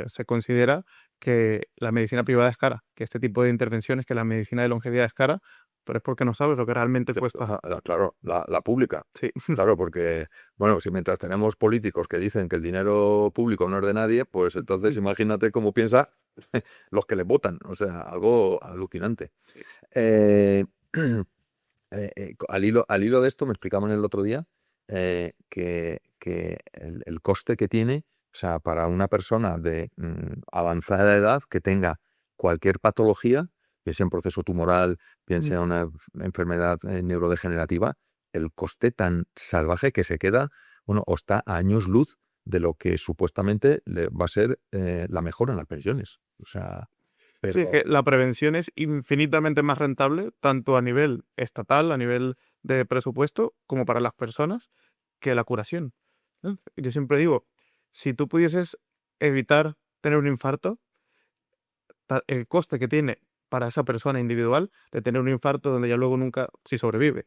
se considera que la medicina privada es cara, que este tipo de intervenciones, que la medicina de longevidad es cara, pero es porque no sabes lo que realmente cuesta. Claro, la pública. Sí, Claro, porque, bueno, si mientras tenemos políticos que dicen que el dinero público no es de nadie, pues entonces imagínate cómo piensa los que le votan. O sea, algo alucinante. sí. Eh, al hilo de esto, me explicaban el otro día que el coste que tiene, o sea, para una persona de avanzada edad que tenga cualquier patología, bien sea un proceso tumoral, bien Mm, sea una enfermedad neurodegenerativa, el coste tan salvaje que se queda, bueno, o está a años luz de lo que supuestamente le va a ser la mejora en las pensiones. O sea, Sí, es que la prevención es infinitamente más rentable, tanto a nivel estatal, a nivel de presupuesto, como para las personas, que la curación. ¿No? Yo siempre digo, si tú pudieses evitar tener un infarto, el coste que tiene para esa persona individual de tener un infarto donde ya luego nunca, si sobrevive,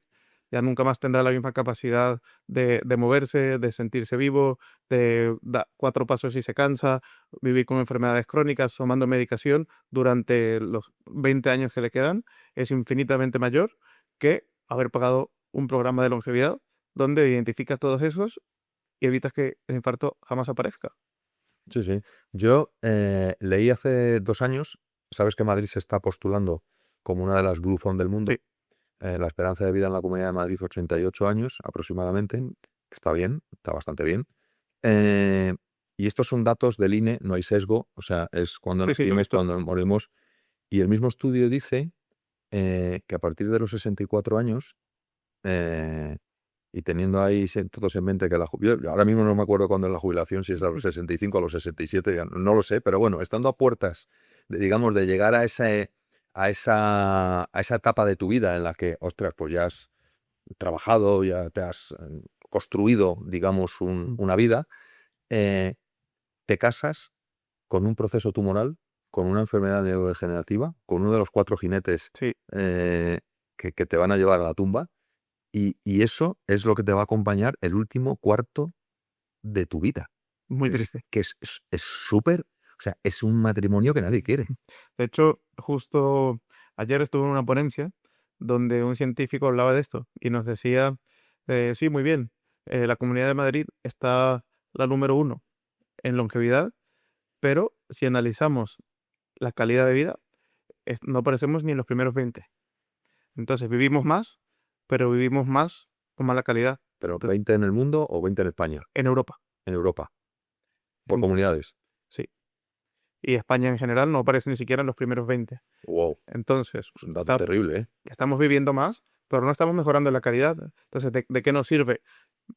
ya nunca más tendrá la misma capacidad de moverse, de sentirse vivo, de dar 4 pasos y se cansa, vivir con enfermedades crónicas, tomando medicación durante los 20 años que le quedan, es infinitamente mayor que haber pagado un programa de longevidad donde identificas todos esos y evitas que el infarto jamás aparezca. Sí, sí. Yo leí hace 2 años, sabes que Madrid se está postulando como una de las Blue Zone del mundo. Sí, La esperanza de vida en la Comunidad de Madrid, 88 años aproximadamente, que está bien, está bastante bien. Eh, y estos son datos del INE, no hay sesgo, o sea, es cuando sí, sí, lo he nacimos, visto. cuando morimos. Y el mismo estudio dice que a partir de los 64 años, eh, y teniendo ahí todos en mente que yo ahora mismo no me acuerdo cuándo es la jubilación, si es a los 65 a los 67, no lo sé, pero bueno, estando a puertas de, digamos, de llegar a esa etapa de tu vida en la que, ostras, pues ya has trabajado, ya te has construido, digamos, una vida, eh, te casas con un proceso tumoral, con una enfermedad neurodegenerativa, con uno de los 4 jinetes Sí, que te van a llevar a la tumba, y eso es lo que te va a acompañar el último cuarto de tu vida. muy Es triste. que es súper, o sea, es un matrimonio que nadie quiere. De hecho, justo ayer estuve en una ponencia donde un científico hablaba de esto y nos decía, sí, muy bien, la Comunidad de Madrid está la número 1 en longevidad, pero si analizamos la calidad de vida, no aparecemos ni en los primeros 20. Entonces, vivimos más, pero vivimos más con mala calidad. Pero Entonces, 20 en el mundo o 20 en España, en Europa. en Europa, por En- comunidades. sí. Y España en general no aparece ni siquiera en los primeros 20. Wow, Entonces, es un dato terrible, ¿eh? estamos viviendo más, pero no estamos mejorando la calidad. Entonces, ¿de qué nos sirve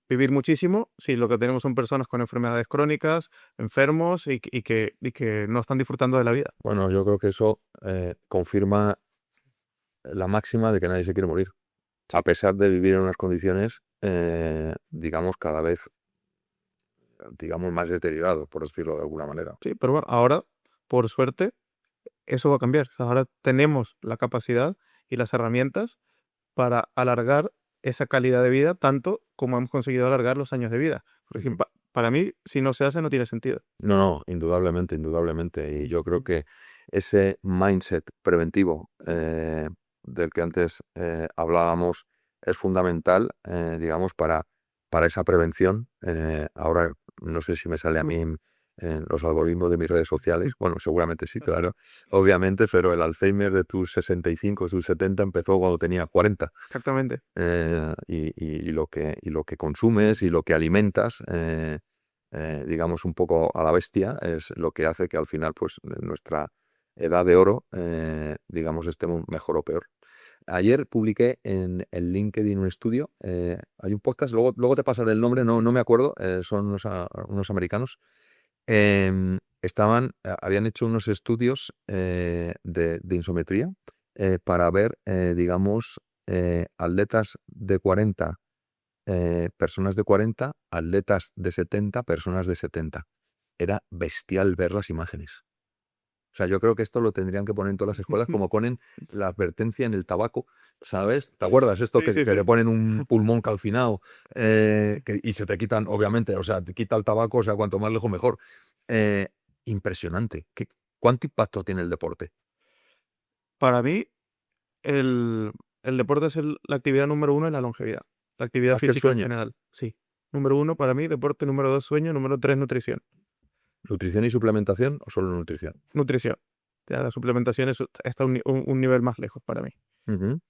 vivir muchísimo si lo que tenemos son personas con enfermedades crónicas, enfermos y que no están disfrutando de la vida? Bueno, yo creo que eso confirma la máxima de que nadie se quiere morir, a pesar de vivir en unas condiciones, digamos, cada vez, digamos, más deterioradas, por decirlo de alguna manera. Sí, pero bueno, ahora, por suerte, eso va a cambiar. O sea, ahora tenemos la capacidad y las herramientas para alargar esa calidad de vida tanto como hemos conseguido alargar los años de vida. Por Ujú. ejemplo, para mí, si no se hace, no tiene sentido. No, no, indudablemente, indudablemente. Y yo creo que ese mindset preventivo del que antes hablábamos es fundamental, digamos, para esa prevención. Ahora no sé si me sale a mí en los algoritmos de mis redes sociales. Bueno, seguramente sí, claro, obviamente, pero el Alzheimer de tus 65, tus 70 empezó cuando tenía 40. Exactamente. Y lo que consumes y lo que alimentas, digamos, un poco a la bestia, es lo que hace que al final, pues, en nuestra edad de oro, digamos, estemos mejor o peor. Ayer publiqué en el LinkedIn un estudio, hay un podcast, luego te pasaré el nombre, no me acuerdo, son unos americanos. Habían hecho unos estudios de insometría para ver, digamos, atletas de 40, personas de 40, atletas de 70, personas de 70. Era bestial ver las imágenes. O sea, yo creo que esto lo tendrían que poner en todas las escuelas, como ponen la advertencia en el tabaco, ¿sabes? ¿Te acuerdas? Esto Sí, sí, que sí. le ponen un pulmón calcinado y se te quitan, obviamente, o sea, te quita el tabaco, o sea, cuanto más lejos mejor. Eh, Impresionante. ¿Cuánto impacto tiene el deporte? Para mí, el, el deporte es la actividad número 1 en la longevidad. La actividad Más que el física en sueño. general. Sí. Número 1 para mí, deporte. Número 2, sueño. Número 3, nutrición. ¿Nutrición y suplementación o solo nutrición? Nutrición. Ya la suplementación está un nivel más lejos para mí. Ujú,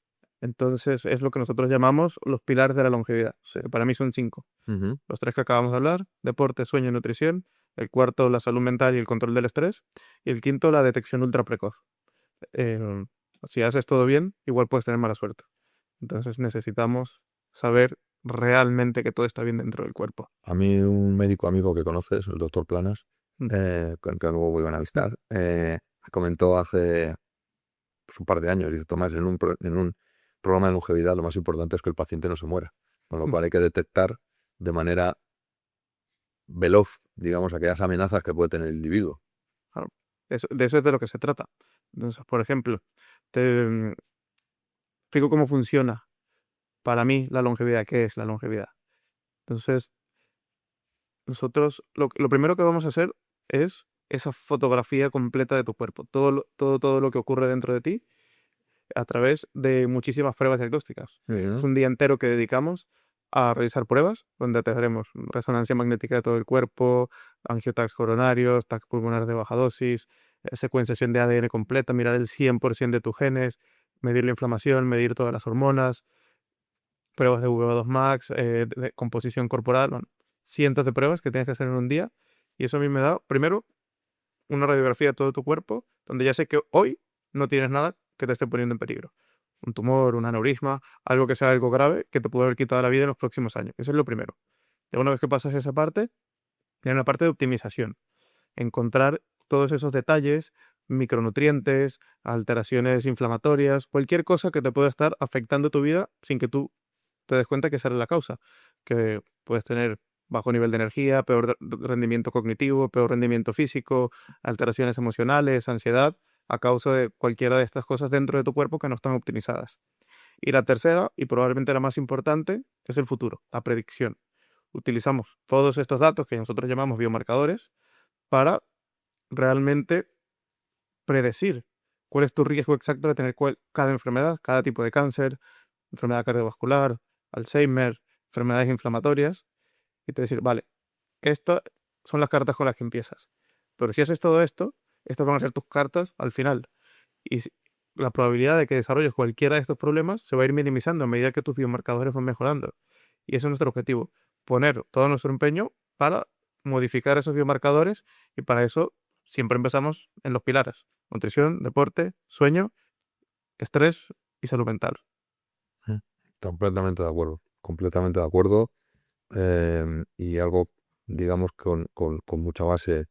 Entonces, es lo que nosotros llamamos los pilares de la longevidad. sí. Que para mí son 5. Ujú. Los 3 que acabamos de hablar: deporte, sueño y nutrición. El cuarto, la salud mental y el control del estrés. Y el quinto, la detección ultra precoz. Eh, si haces todo bien, igual puedes tener mala suerte. Entonces necesitamos saber realmente que todo está bien dentro del cuerpo. A mí un médico amigo que conoces, el doctor Planas, Mm, con que luego voy a una amistad, comentó hace pues, un par de años, dice Tomás, en un programa de longevidad lo más importante es que el paciente no se muera, con lo cual hay que detectar de manera veloz, digamos, aquellas amenazas que puede tener el individuo. Claro. De eso es de lo que se trata. Entonces, por ejemplo, te explico cómo funciona para mí la longevidad, qué es la longevidad. Entonces, nosotros lo primero que vamos a hacer es esa fotografía completa de tu cuerpo, todo lo que ocurre dentro de ti a través de muchísimas pruebas diagnósticas. Es un día entero que dedicamos a realizar pruebas, donde te haremos resonancia magnética de todo el cuerpo, angiotax coronarios, tac pulmonar de baja dosis, secuenciación de ADN completa, mirar el 100% de tus genes, medir la inflamación, medir todas las hormonas, pruebas de VO2 max, de composición corporal, bueno, cientos de pruebas que tienes que hacer en un día. Y eso a mí me da, primero, una radiografía de todo tu cuerpo, donde ya sé que hoy no tienes nada que te esté poniendo en peligro. Un tumor, un aneurisma, algo que sea algo grave que te puede haber quitado la vida en los próximos años. Eso es lo primero. Ya una vez que pasas esa parte, viene una parte de optimización. Encontrar todos esos detalles, micronutrientes, alteraciones inflamatorias, cualquier cosa que te pueda estar afectando tu vida sin que tú te des cuenta que esa es la causa. Que puedes tener bajo nivel de energía, peor rendimiento cognitivo, peor rendimiento físico, alteraciones emocionales, ansiedad, a causa de cualquiera de estas cosas dentro de tu cuerpo que no están optimizadas. Y la tercera, y probablemente la más importante, es el futuro, la predicción. Utilizamos todos estos datos que nosotros llamamos biomarcadores para realmente predecir cuál es tu riesgo exacto de tener cada enfermedad, cada tipo de cáncer, enfermedad cardiovascular, Alzheimer, enfermedades inflamatorias, y te decir, vale, estas son las cartas con las que empiezas. Pero si haces todo esto, estas van a ser tus cartas al final. Y la probabilidad de que desarrolles cualquiera de estos problemas se va a ir minimizando a medida que tus biomarcadores van mejorando. Y ese es nuestro objetivo, poner todo nuestro empeño para modificar esos biomarcadores, y para eso siempre empezamos en los pilares: nutrición, deporte, sueño, estrés y salud mental. Completamente de acuerdo, completamente de acuerdo. Y algo, digamos, con mucha base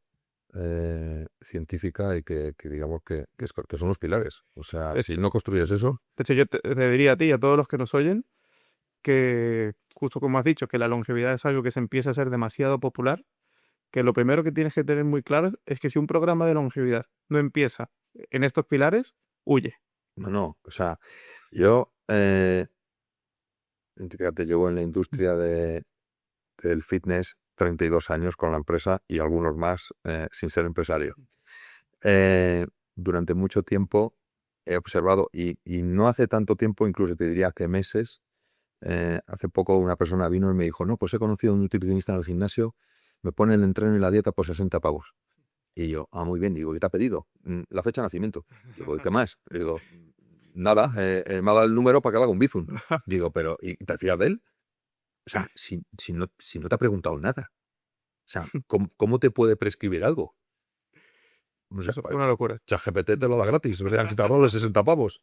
científica y que digamos que son los pilares. O sea, De si no construyes eso, de hecho, yo te diría a ti y a todos los que nos oyen que, justo como has dicho, que la longevidad es algo que se empieza a ser demasiado popular, que lo primero que tienes que tener muy claro es que si un programa de longevidad no empieza en estos pilares, huye. no. O sea, yo, fíjate, llevo en la industria del fitness 32 años con la empresa y algunos más sin ser empresario. Durante mucho tiempo he observado, y no hace tanto tiempo, incluso te diría que meses, hace poco una persona vino y me dijo, no, pues he conocido a un nutricionista en el gimnasio, me pone el entreno y la dieta por 60 pavos. Y yo, muy bien, digo, ¿qué te ha pedido? La fecha de nacimiento. Digo, ¿y qué más? Digo, nada, me ha dado el número para que le haga un bizum. Digo, pero, ¿y te fías de él? O sea, si no te ha preguntado nada. O sea, ¿cómo te puede prescribir algo? O sea, Eso es una locura. ChatGPT te lo da gratis, ¿verdad? Que te ahorras 60 pavos.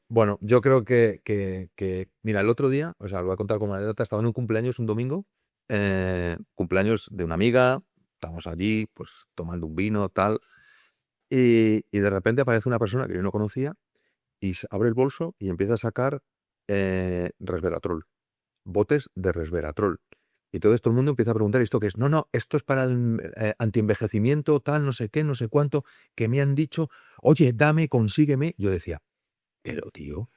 Bueno, yo creo que, mira, el otro día, o sea, lo voy a contar como anécdota, estaba en un cumpleaños un domingo, cumpleaños de una amiga, estábamos allí, pues, tomando un vino, tal, y de repente aparece una persona que yo no conocía y abre el bolso y empieza a sacar resveratrol, botes de resveratrol. Y entonces todo el mundo empieza a preguntar, ¿esto qué es? No, esto es para el antienvejecimiento, tal, no sé qué, no sé cuánto, que me han dicho, oye, dame, consígueme. Yo decía, pero tío,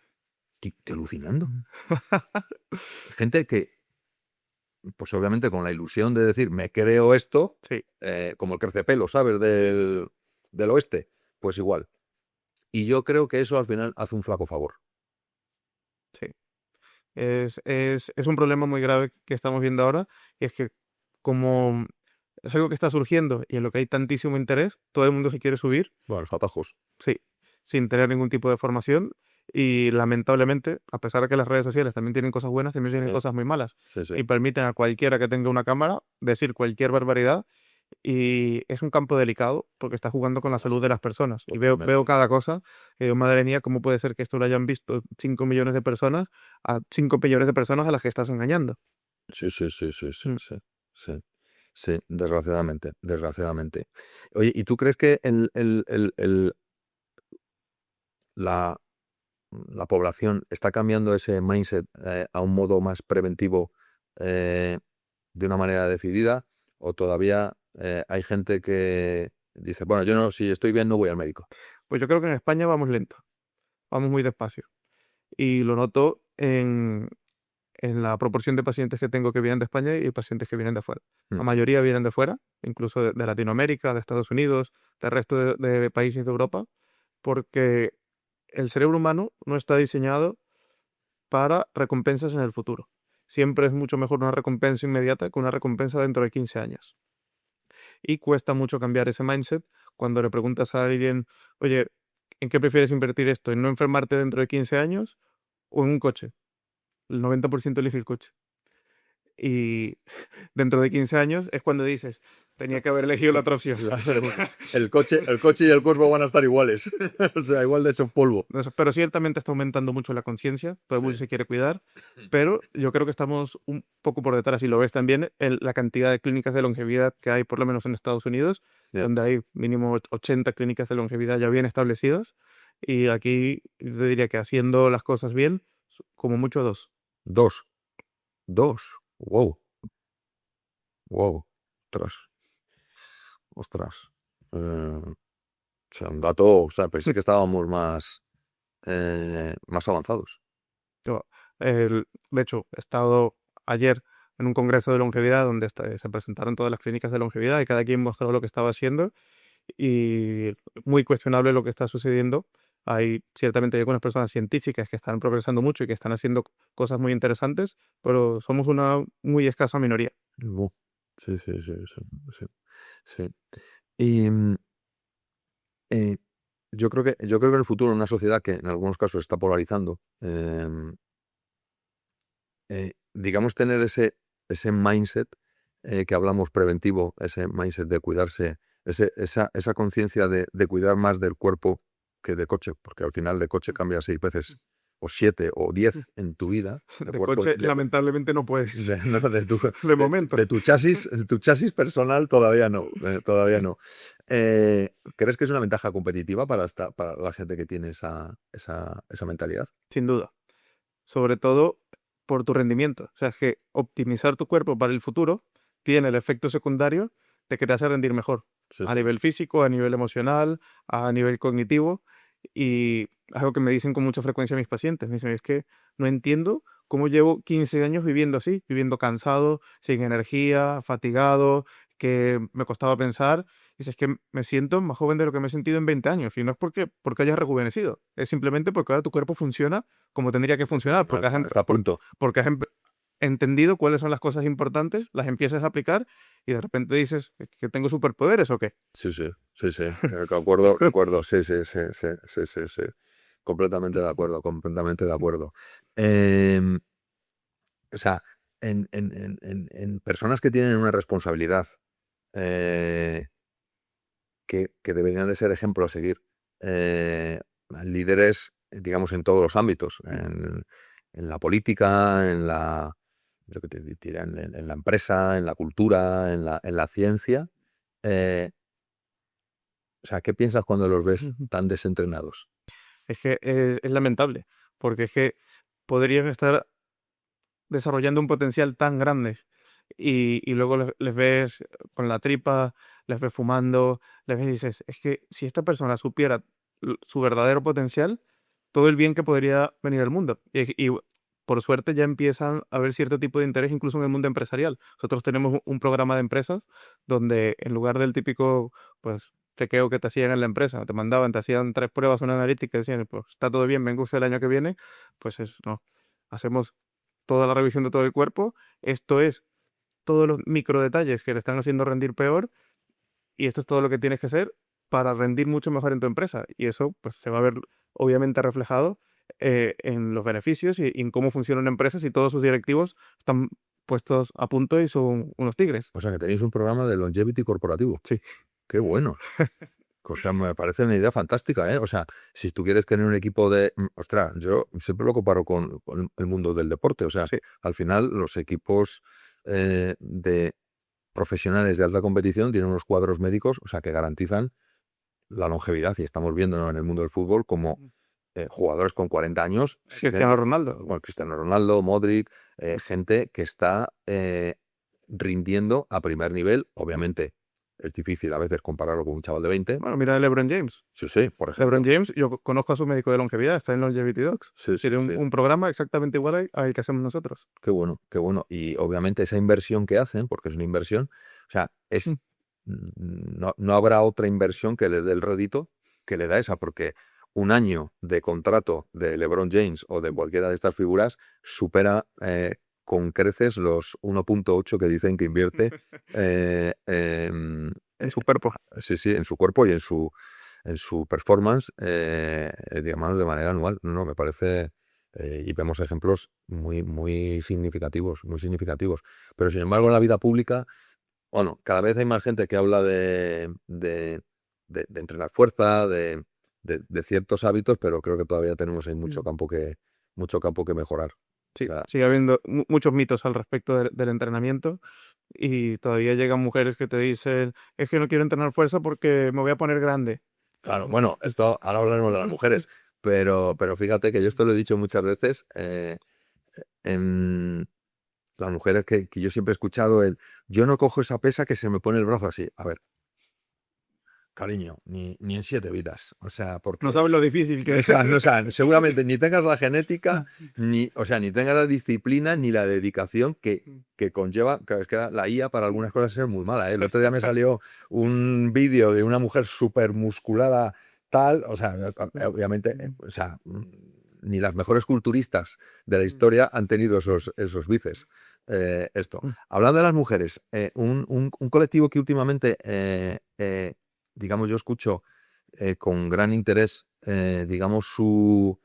estoy alucinando. Gente que, pues obviamente con la ilusión de decir, me creo esto, Sí, como el crecepelo, ¿sabes? Del oeste, pues igual. Y yo creo que eso al final hace un flaco favor. sí. Es un problema muy grave que estamos viendo ahora, y es que como es algo que está surgiendo y en lo que hay tantísimo interés, todo el mundo se quiere subir, Bueno, los atajos. sí, sin tener ningún tipo de formación. Y lamentablemente, a pesar de que las redes sociales también tienen cosas buenas, también tienen Sí, cosas muy malas. sí. Y permiten a cualquiera que tenga una cámara decir cualquier barbaridad. Y es un campo delicado porque está jugando con la salud de las personas. Y veo Totalmente. cada cosa. Y digo, madre mía, ¿cómo puede ser que esto lo hayan visto 5 millones de personas a 5 millones de personas a las que estás engañando? Sí. Mm. Sí. Sí, desgraciadamente. Oye, ¿y tú crees que la, la población está cambiando ese mindset a un modo más preventivo eh, de una manera decidida? ¿O todavía hay gente que dice, bueno, yo no, si estoy bien no voy al médico? Pues yo creo que en España vamos lento, vamos muy despacio. Y lo noto en la proporción de pacientes que tengo que vienen de España y pacientes que vienen de fuera. La Mm. mayoría vienen de fuera, incluso de Latinoamérica, de Estados Unidos, del resto de países de Europa, porque el cerebro humano no está diseñado para recompensas en el futuro. Siempre es mucho mejor una recompensa inmediata que una recompensa dentro de 15 años. Y cuesta mucho cambiar ese mindset cuando le preguntas a alguien, oye, ¿en qué prefieres invertir esto? ¿En no enfermarte dentro de 15 años o en un coche? El 90% elige el coche. Y dentro de 15 años es cuando dices, tenía que haber elegido la otra opción. El coche y el cuerpo van a estar iguales. O sea, igual de hecho polvo. Pero ciertamente está aumentando mucho la conciencia, todo el mundo se quiere cuidar, pero yo creo que estamos un poco por detrás, y lo ves también en la cantidad de clínicas de longevidad que hay, por lo menos en Estados Unidos, Ya. donde hay mínimo 80 clínicas de longevidad ya bien establecidas, y aquí yo diría que haciendo las cosas bien, como mucho dos. Dos. Dos. Wow. Wow. Ostras. Ostras. O sea, un dato, o sea, pensé que estábamos más avanzados. Yo, de hecho, he estado ayer en un congreso de longevidad donde se presentaron todas las clínicas de longevidad y cada quien mostró lo que estaba haciendo, y muy cuestionable lo que está sucediendo. Hay ciertamente algunas personas científicas que están progresando mucho y que están haciendo cosas muy interesantes, pero somos una muy escasa minoría. Bu. Sí, sí, sí, sí, sí, sí. Y eh, yo creo que en el futuro, en una sociedad que en algunos casos está polarizando, digamos, tener ese mindset que hablamos preventivo, ese mindset de cuidarse, esa conciencia de cuidar más del cuerpo que de coche, porque al final de coche cambia 6 veces, o 7, o 10 en tu vida, de De cuerpo, coche, lamentablemente, no puedes, no, de momento. de tu chasis personal todavía no, todavía no. ¿Crees que es una ventaja competitiva para la gente que tiene esa mentalidad? Sin duda. Sobre todo por tu rendimiento. O sea, es que optimizar tu cuerpo para el futuro tiene el efecto secundario de que te hace rendir mejor, Sí, a sí. nivel físico, a nivel emocional, a nivel cognitivo. Y algo que me dicen con mucha frecuencia mis pacientes, me dicen, es que no entiendo cómo llevo 15 años viviendo así, viviendo cansado, sin energía, fatigado, que me costaba pensar. Dice, es que me siento más joven de lo que me he sentido en 20 años. Y no es porque hayas rejuvenecido, es simplemente porque ahora tu cuerpo funciona como tendría que funcionar, Está a punto. porque has entendido cuáles son las cosas importantes, las empiezas a aplicar y de repente dices, ¿que tengo superpoderes o qué? Sí, sí, sí, sí. De acuerdo, sí, sí, sí, sí, sí, sí, sí. Completamente de acuerdo, completamente de acuerdo. Em, o sea, en personas que tienen una responsabilidad eh, que deberían de ser ejemplo a seguir, eh, líderes, digamos, en todos los ámbitos, en la política, yo qué te diría, en la empresa, en la cultura, en la ciencia. eh, O sea, ¿qué piensas cuando los ves tan desentrenados? Es que es lamentable, porque es que podrían estar desarrollando un potencial tan grande y luego les ves con la tripa, les ves fumando, les ves y dices, es que si esta persona supiera su verdadero potencial, todo el bien que podría venir al mundo. Y por suerte ya empiezan a haber cierto tipo de interés incluso en el mundo empresarial. Nosotros tenemos un programa de empresas donde en lugar del típico, pues, chequeo que te hacían en la empresa, te mandaban, te hacían 3 pruebas, una analítica y decían, pues está todo bien, venga usted el año que viene, pues eso, no. Hacemos toda la revisión de todo el cuerpo. Esto es todos los micro detalles que te están haciendo rendir peor, y esto es todo lo que tienes que hacer para rendir mucho mejor en tu empresa. Y eso pues se va a ver obviamente reflejado en los beneficios y en cómo funciona una empresa si todos sus directivos están puestos a punto y son unos tigres. O sea, que tenéis un programa de longevity corporativo. Sí. Qué bueno. O sea, me parece una idea fantástica, ¿eh? O sea, si tú quieres tener un equipo ostras, yo siempre lo comparo con el mundo del deporte. O sea, Sí. al final los equipos de profesionales de alta competición tienen unos cuadros médicos, o sea, que garantizan la longevidad. Y estamos viendo en el mundo del fútbol como jugadores con 40 años, Cristiano Ronaldo. bueno, Cristiano Ronaldo, Modric, gente que está rindiendo a primer nivel. Obviamente es difícil a veces compararlo con un chaval de 20. Bueno, mira a LeBron James. Sí, por ejemplo. LeBron James, yo conozco a su médico de longevidad, está en Longevity Docs. Sí, Tiene un programa exactamente igual al que hacemos nosotros. Qué bueno, qué bueno. Y obviamente esa inversión que hacen, porque es una inversión, o sea, es no habrá otra inversión que le dé el rédito que le da esa, porque un año de contrato de LeBron James o de cualquiera de estas figuras supera con creces los 1.8 que dicen que invierte En su cuerpo. sí, en su cuerpo y en su performance, digamos, de manera anual. No, me parece, y vemos ejemplos muy significativos, muy significativos. Pero sin embargo, en la vida pública, bueno, cada vez hay más gente que habla de entrenar fuerza, de ciertos hábitos, pero creo que todavía tenemos ahí mucho campo que mejorar. Sí, O sea, sigue habiendo muchos mitos al respecto del entrenamiento y todavía llegan mujeres que te dicen, es que no quiero entrenar fuerza porque me voy a poner grande. claro, bueno, esto ahora hablaremos de las mujeres, pero fíjate que yo esto lo he dicho muchas veces. En las mujeres que yo siempre he escuchado, yo no cojo esa pesa que se me pone el brazo así. A ver, cariño, ni en 7 vidas. O sea, porque... No sabes lo difícil que O es. sea, seguramente ni tengas la genética, ni tengas la disciplina, ni la dedicación que conlleva. Claro, es que la IA para algunas cosas es muy mala, ¿eh? El otro día me salió un vídeo de una mujer súper musculada, tal, o sea, obviamente, o sea, ni las mejores culturistas de la historia han tenido esos bíceps. Esto. Hablando de las mujeres, un colectivo que últimamente, digamos, yo escucho con gran interés, digamos, su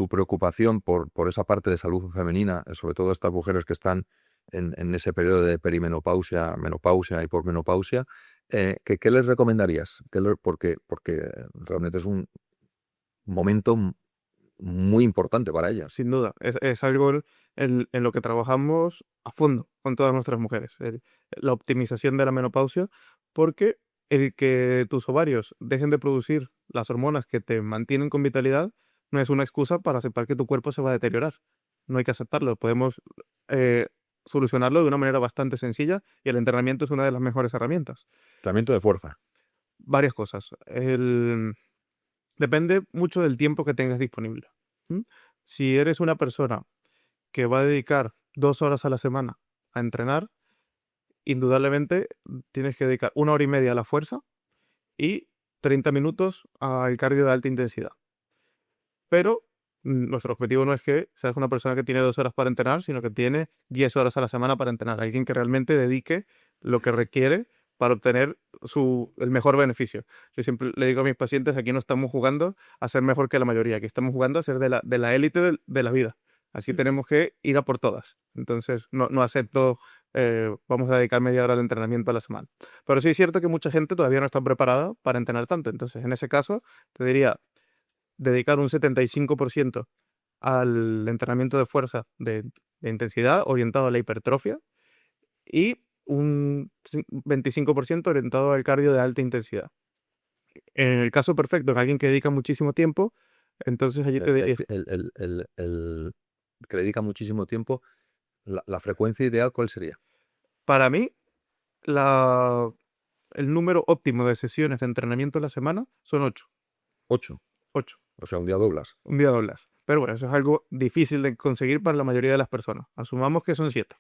preocupación por esa parte de salud femenina, sobre todo estas mujeres que están en ese periodo de perimenopausia, menopausia y posmenopausia, ¿qué les recomendarías? Porque realmente es un momento muy importante para ellas. Sin duda, es algo en lo que trabajamos a fondo con todas nuestras mujeres, la optimización de la menopausia, porque el que tus ovarios dejen de producir las hormonas que te mantienen con vitalidad no es una excusa para aceptar que tu cuerpo se va a deteriorar. No hay que aceptarlo, podemos eh, solucionarlo de una manera bastante sencilla y el entrenamiento es una de las mejores herramientas. Entrenamiento de fuerza. Varias cosas. Depende mucho del tiempo que tengas disponible. ¿Mm? Si eres una persona que va a dedicar 2 horas a la semana a entrenar, indudablemente tienes que dedicar 1 hora y media a la fuerza y 30 minutos al cardio de alta intensidad. Pero nuestro objetivo no es que seas una persona que tiene 2 horas para entrenar, sino que tiene 10 horas a la semana para entrenar. Alguien que realmente dedique lo que requiere para obtener el mejor beneficio. Yo siempre le digo a mis pacientes, aquí no estamos jugando a ser mejor que la mayoría, aquí estamos jugando a ser de la élite de la vida. Así tenemos que ir a por todas. Entonces, no acepto, vamos a dedicar media hora al entrenamiento a la semana. Pero sí es cierto que mucha gente todavía no está preparada para entrenar tanto. Entonces, en ese caso, te diría, dedicar un 75% al entrenamiento de fuerza de intensidad orientado a la hipertrofia y un 25% orientado al cardio de alta intensidad. En el caso perfecto, en alguien que dedica muchísimo tiempo, entonces allí te diría, El que le dedica muchísimo tiempo, la frecuencia ideal, ¿cuál sería? para mí, el número óptimo de sesiones de entrenamiento a la semana son 8. 8. 8. O sea, un día doblas. Un día doblas. Pero bueno, eso es algo difícil de conseguir para la mayoría de las personas. Asumamos que son 7.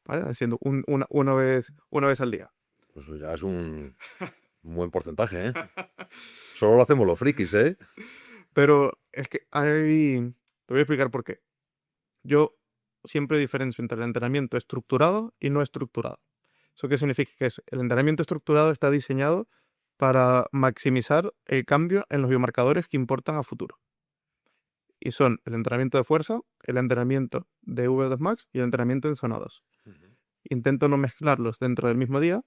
¿Vale? Haciendo una vez al día. Eso ya es un buen porcentaje, ¿eh? Solo lo hacemos los frikis, ¿eh? Pero es que te voy a explicar por qué. Yo siempre diferencio entre el entrenamiento estructurado y no estructurado. ¿Eso qué significa? Que el entrenamiento estructurado está diseñado para maximizar el cambio en los biomarcadores que importan a futuro. Y son el entrenamiento de fuerza, el entrenamiento de V2 Max y el entrenamiento en zona 2. Intento no mezclarlos dentro del mismo día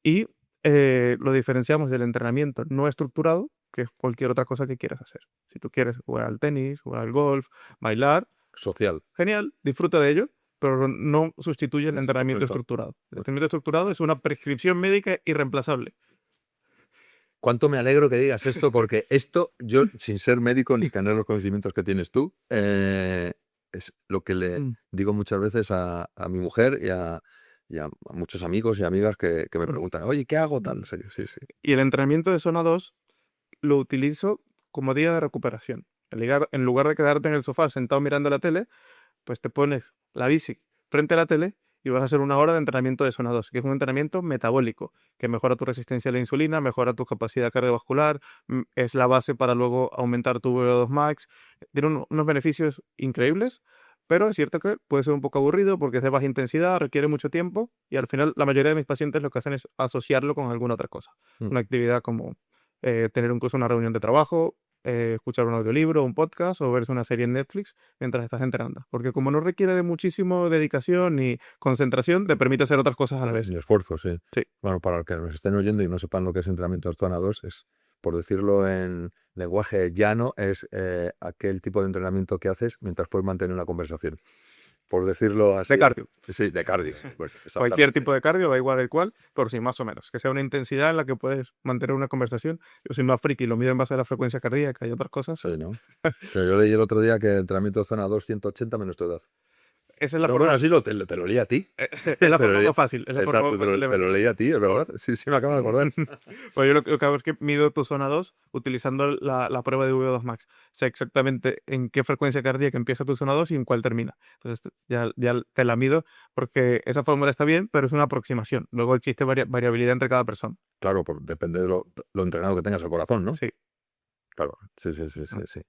y lo diferenciamos del entrenamiento no estructurado, que es cualquier otra cosa que quieras hacer. Si tú quieres jugar al tenis, jugar al golf, bailar, Social. genial, disfruta de ello, pero no sustituye el entrenamiento Correcto. estructurado. El entrenamiento estructurado es una prescripción médica irreemplazable. Cuánto me alegro que digas esto, porque esto, yo, sin ser médico ni tener los conocimientos que tienes tú, es lo que le Mm. digo muchas veces a mi mujer y a muchos amigos y amigas que me preguntan, oye, ¿qué hago tal? No sé qué. Sí, sí. Y el entrenamiento de zona 2 lo utilizo como día de recuperación. En lugar de quedarte en el sofá sentado mirando la tele, pues te pones la bici frente a la tele y vas a hacer 1 hora de entrenamiento de zona 2, que es un entrenamiento metabólico, que mejora tu resistencia a la insulina, mejora tu capacidad cardiovascular, es la base para luego aumentar tu VO2 max. Tiene unos beneficios increíbles, pero es cierto que puede ser un poco aburrido porque es de baja intensidad, requiere mucho tiempo y al final la mayoría de mis pacientes lo que hacen es asociarlo con alguna otra cosa. Mm. Una actividad como tener incluso una reunión de trabajo, escuchar un audiolibro, un podcast o verse una serie en Netflix mientras estás entrenando. Porque como no requiere de muchísimo dedicación ni concentración, te permite hacer otras cosas a la vez. Y esfuerzo, sí. Sí. Bueno, para los que nos estén oyendo y no sepan lo que es entrenamiento de zona 2, es, por decirlo en lenguaje llano, es aquel tipo de entrenamiento que haces mientras puedes mantener una conversación. Por decirlo así. De cardio. Sí, de cardio. Pues, Cualquier exactamente. tipo de cardio, da igual el cual, pero sí, más o menos. Que sea una intensidad en la que puedes mantener una conversación. Yo soy más friki, lo mido en base a la frecuencia cardíaca y otras cosas. Sí, ¿no? Pero yo leí el otro día que el entrenamiento de zona 2, 180 menos tu edad. Esa es la No, forma, bueno, sí, te lo leí a ti. es la te lo forma leí- más fácil. Es la forma Exacto, más fácil de te lo verlo. leí a ti, es verdad. Sí, sí, me acabo de acordar. Pues yo lo que hago es que mido tu zona 2 utilizando la prueba de VO2 max. Sé exactamente en qué frecuencia cardíaca empieza tu zona 2 y en cuál termina. Entonces ya te la mido porque esa fórmula está bien, pero es una aproximación. Luego existe variabilidad entre cada persona. Claro, depende de lo entrenado que tengas el corazón, ¿no? Sí. Claro, sí, sí, sí, sí, sí.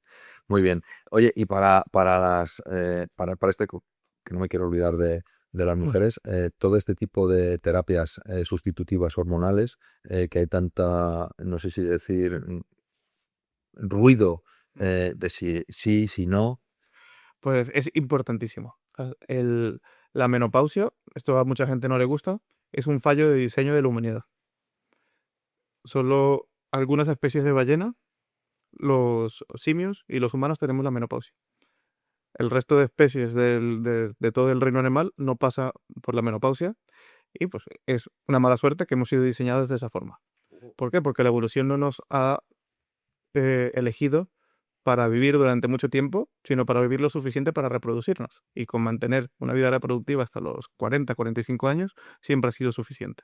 Muy bien. Oye, y para este, que no me quiero olvidar de las mujeres, todo este tipo de terapias sustitutivas hormonales, que hay tanta, no sé si decir, ruido de si sí, si no. Pues es importantísimo. La menopausia, esto a mucha gente no le gusta, es un fallo de diseño de la humanidad. Solo algunas especies de ballena, los simios y los humanos tenemos la menopausia. El resto de especies de todo el reino animal no pasa por la menopausia y pues es una mala suerte que hemos sido diseñados de esa forma. ¿Por qué? Porque la evolución no nos ha elegido para vivir durante mucho tiempo, sino para vivir lo suficiente para reproducirnos. Y con mantener una vida reproductiva hasta los 40, 45 años siempre ha sido suficiente.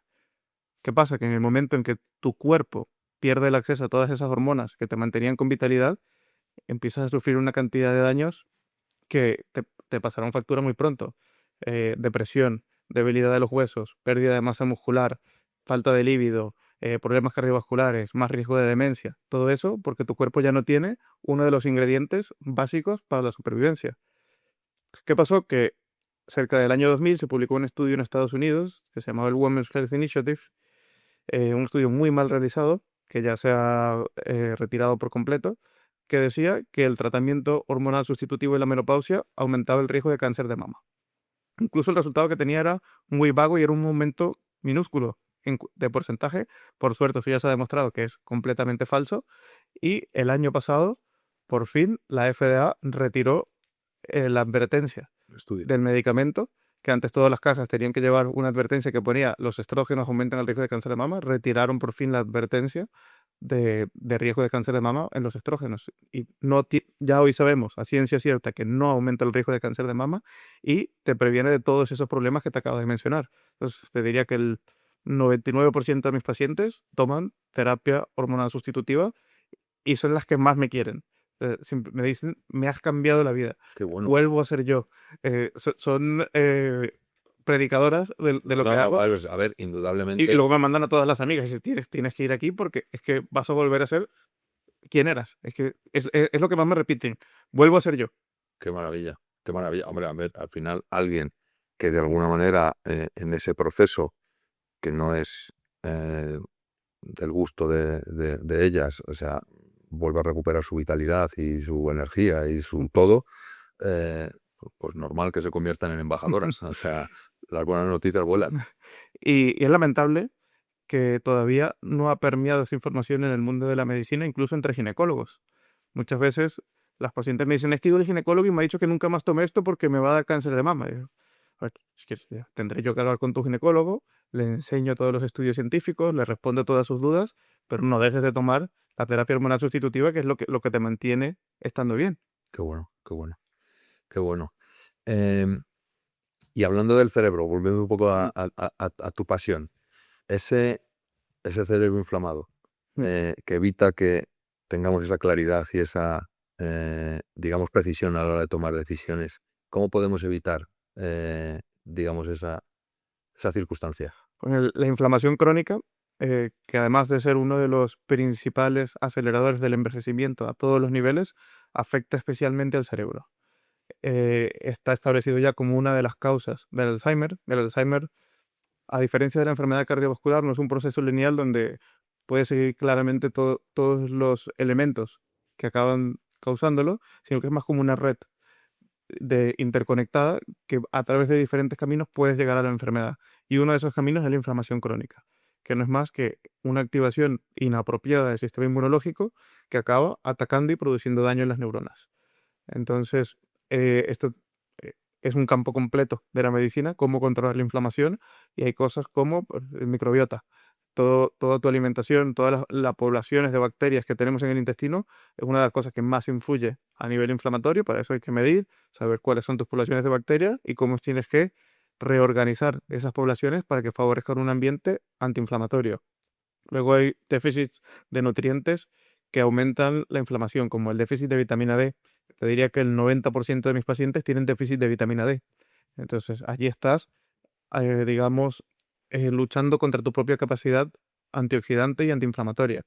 ¿Qué pasa? Que en el momento en que tu cuerpo pierde el acceso a todas esas hormonas que te mantenían con vitalidad, empiezas a sufrir una cantidad de daños que te pasarán factura muy pronto. Depresión, debilidad de los huesos, pérdida de masa muscular, falta de líbido, problemas cardiovasculares, más riesgo de demencia. Todo eso porque tu cuerpo ya no tiene uno de los ingredientes básicos para la supervivencia. ¿Qué pasó? Que cerca del año 2000 se publicó un estudio en Estados Unidos que se llamaba el Women's Health Initiative, un estudio muy mal realizado, que ya se ha retirado por completo, que decía que el tratamiento hormonal sustitutivo de la menopausia aumentaba el riesgo de cáncer de mama. Incluso el resultado que tenía era muy vago y era un aumento minúsculo de porcentaje. Por suerte, eso ya se ha demostrado que es completamente falso. Y el año pasado, por fin, la FDA retiró la advertencia Estudio. del medicamento, que antes todas las cajas tenían que llevar una advertencia que ponía los estrógenos aumentan el riesgo de cáncer de mama. Retiraron por fin la advertencia de riesgo de cáncer de mama en los estrógenos. Y ya hoy sabemos a ciencia cierta que no aumenta el riesgo de cáncer de mama y te previene de todos esos problemas que te acabo de mencionar. Entonces, te diría que el 99% de mis pacientes toman terapia hormonal sustitutiva y son las que más me quieren. Me dicen, me has cambiado la vida. Qué bueno. Vuelvo a ser yo. Son predicadoras de lo que hago. A ver, indudablemente. Y luego me mandan a todas las amigas y dicen, tienes que ir aquí porque es que vas a volver a ser quien eras. Es que es lo que más me repiten. Vuelvo a ser yo. Qué maravilla, qué maravilla. Hombre, a ver, al final alguien que de alguna manera en ese proceso, que no es del gusto de ellas, o sea, vuelve a recuperar su vitalidad y su energía y su todo, pues normal que se conviertan en embajadoras. O sea, las buenas noticias vuelan. Y es lamentable que todavía no ha permeado esa información en el mundo de la medicina, incluso entre ginecólogos. Muchas veces las pacientes me dicen, es que he ido al ginecólogo y me ha dicho que nunca más tome esto porque me va a dar cáncer de mama. Y yo, Pues, es que ya tendré yo que hablar con tu ginecólogo, le enseño todos los estudios científicos, le respondo todas sus dudas, pero no dejes de tomar la terapia hormonal sustitutiva, que es lo que te mantiene estando bien. Qué bueno, qué bueno, qué bueno. Em, y hablando del cerebro, volviendo un poco Mm, a tu pasión, ese, ese cerebro inflamado mm. que evita que tengamos esa claridad y esa, digamos, precisión a la hora de tomar decisiones, ¿cómo podemos evitar, digamos, esa circunstancia? Con la inflamación crónica, que además de ser uno de los principales aceleradores del envejecimiento a todos los niveles, afecta especialmente al cerebro. Está establecido ya como una de las causas del Alzheimer. El Alzheimer, a diferencia de la enfermedad cardiovascular, no es un proceso lineal donde puedes seguir claramente todos los elementos que acaban causándolo, sino que es más como una red interconectada que a través de diferentes caminos puedes llegar a la enfermedad. Y uno de esos caminos es la inflamación crónica, que no es más que una activación inapropiada del sistema inmunológico que acaba atacando y produciendo daño en las neuronas. Entonces, esto es un campo completo de la medicina, cómo controlar la inflamación, y hay cosas como pues, el microbiota. Toda tu alimentación, todas las poblaciones de bacterias que tenemos en el intestino, es una de las cosas que más influye a nivel inflamatorio. Para eso hay que medir, saber cuáles son tus poblaciones de bacterias y cómo tienes que reorganizar esas poblaciones para que favorezcan un ambiente antiinflamatorio. Luego hay déficits de nutrientes que aumentan la inflamación, como el déficit de vitamina D. Te diría que el 90% de mis pacientes tienen déficit de vitamina D. Entonces, allí estás, digamos, luchando contra tu propia capacidad antioxidante y antiinflamatoria.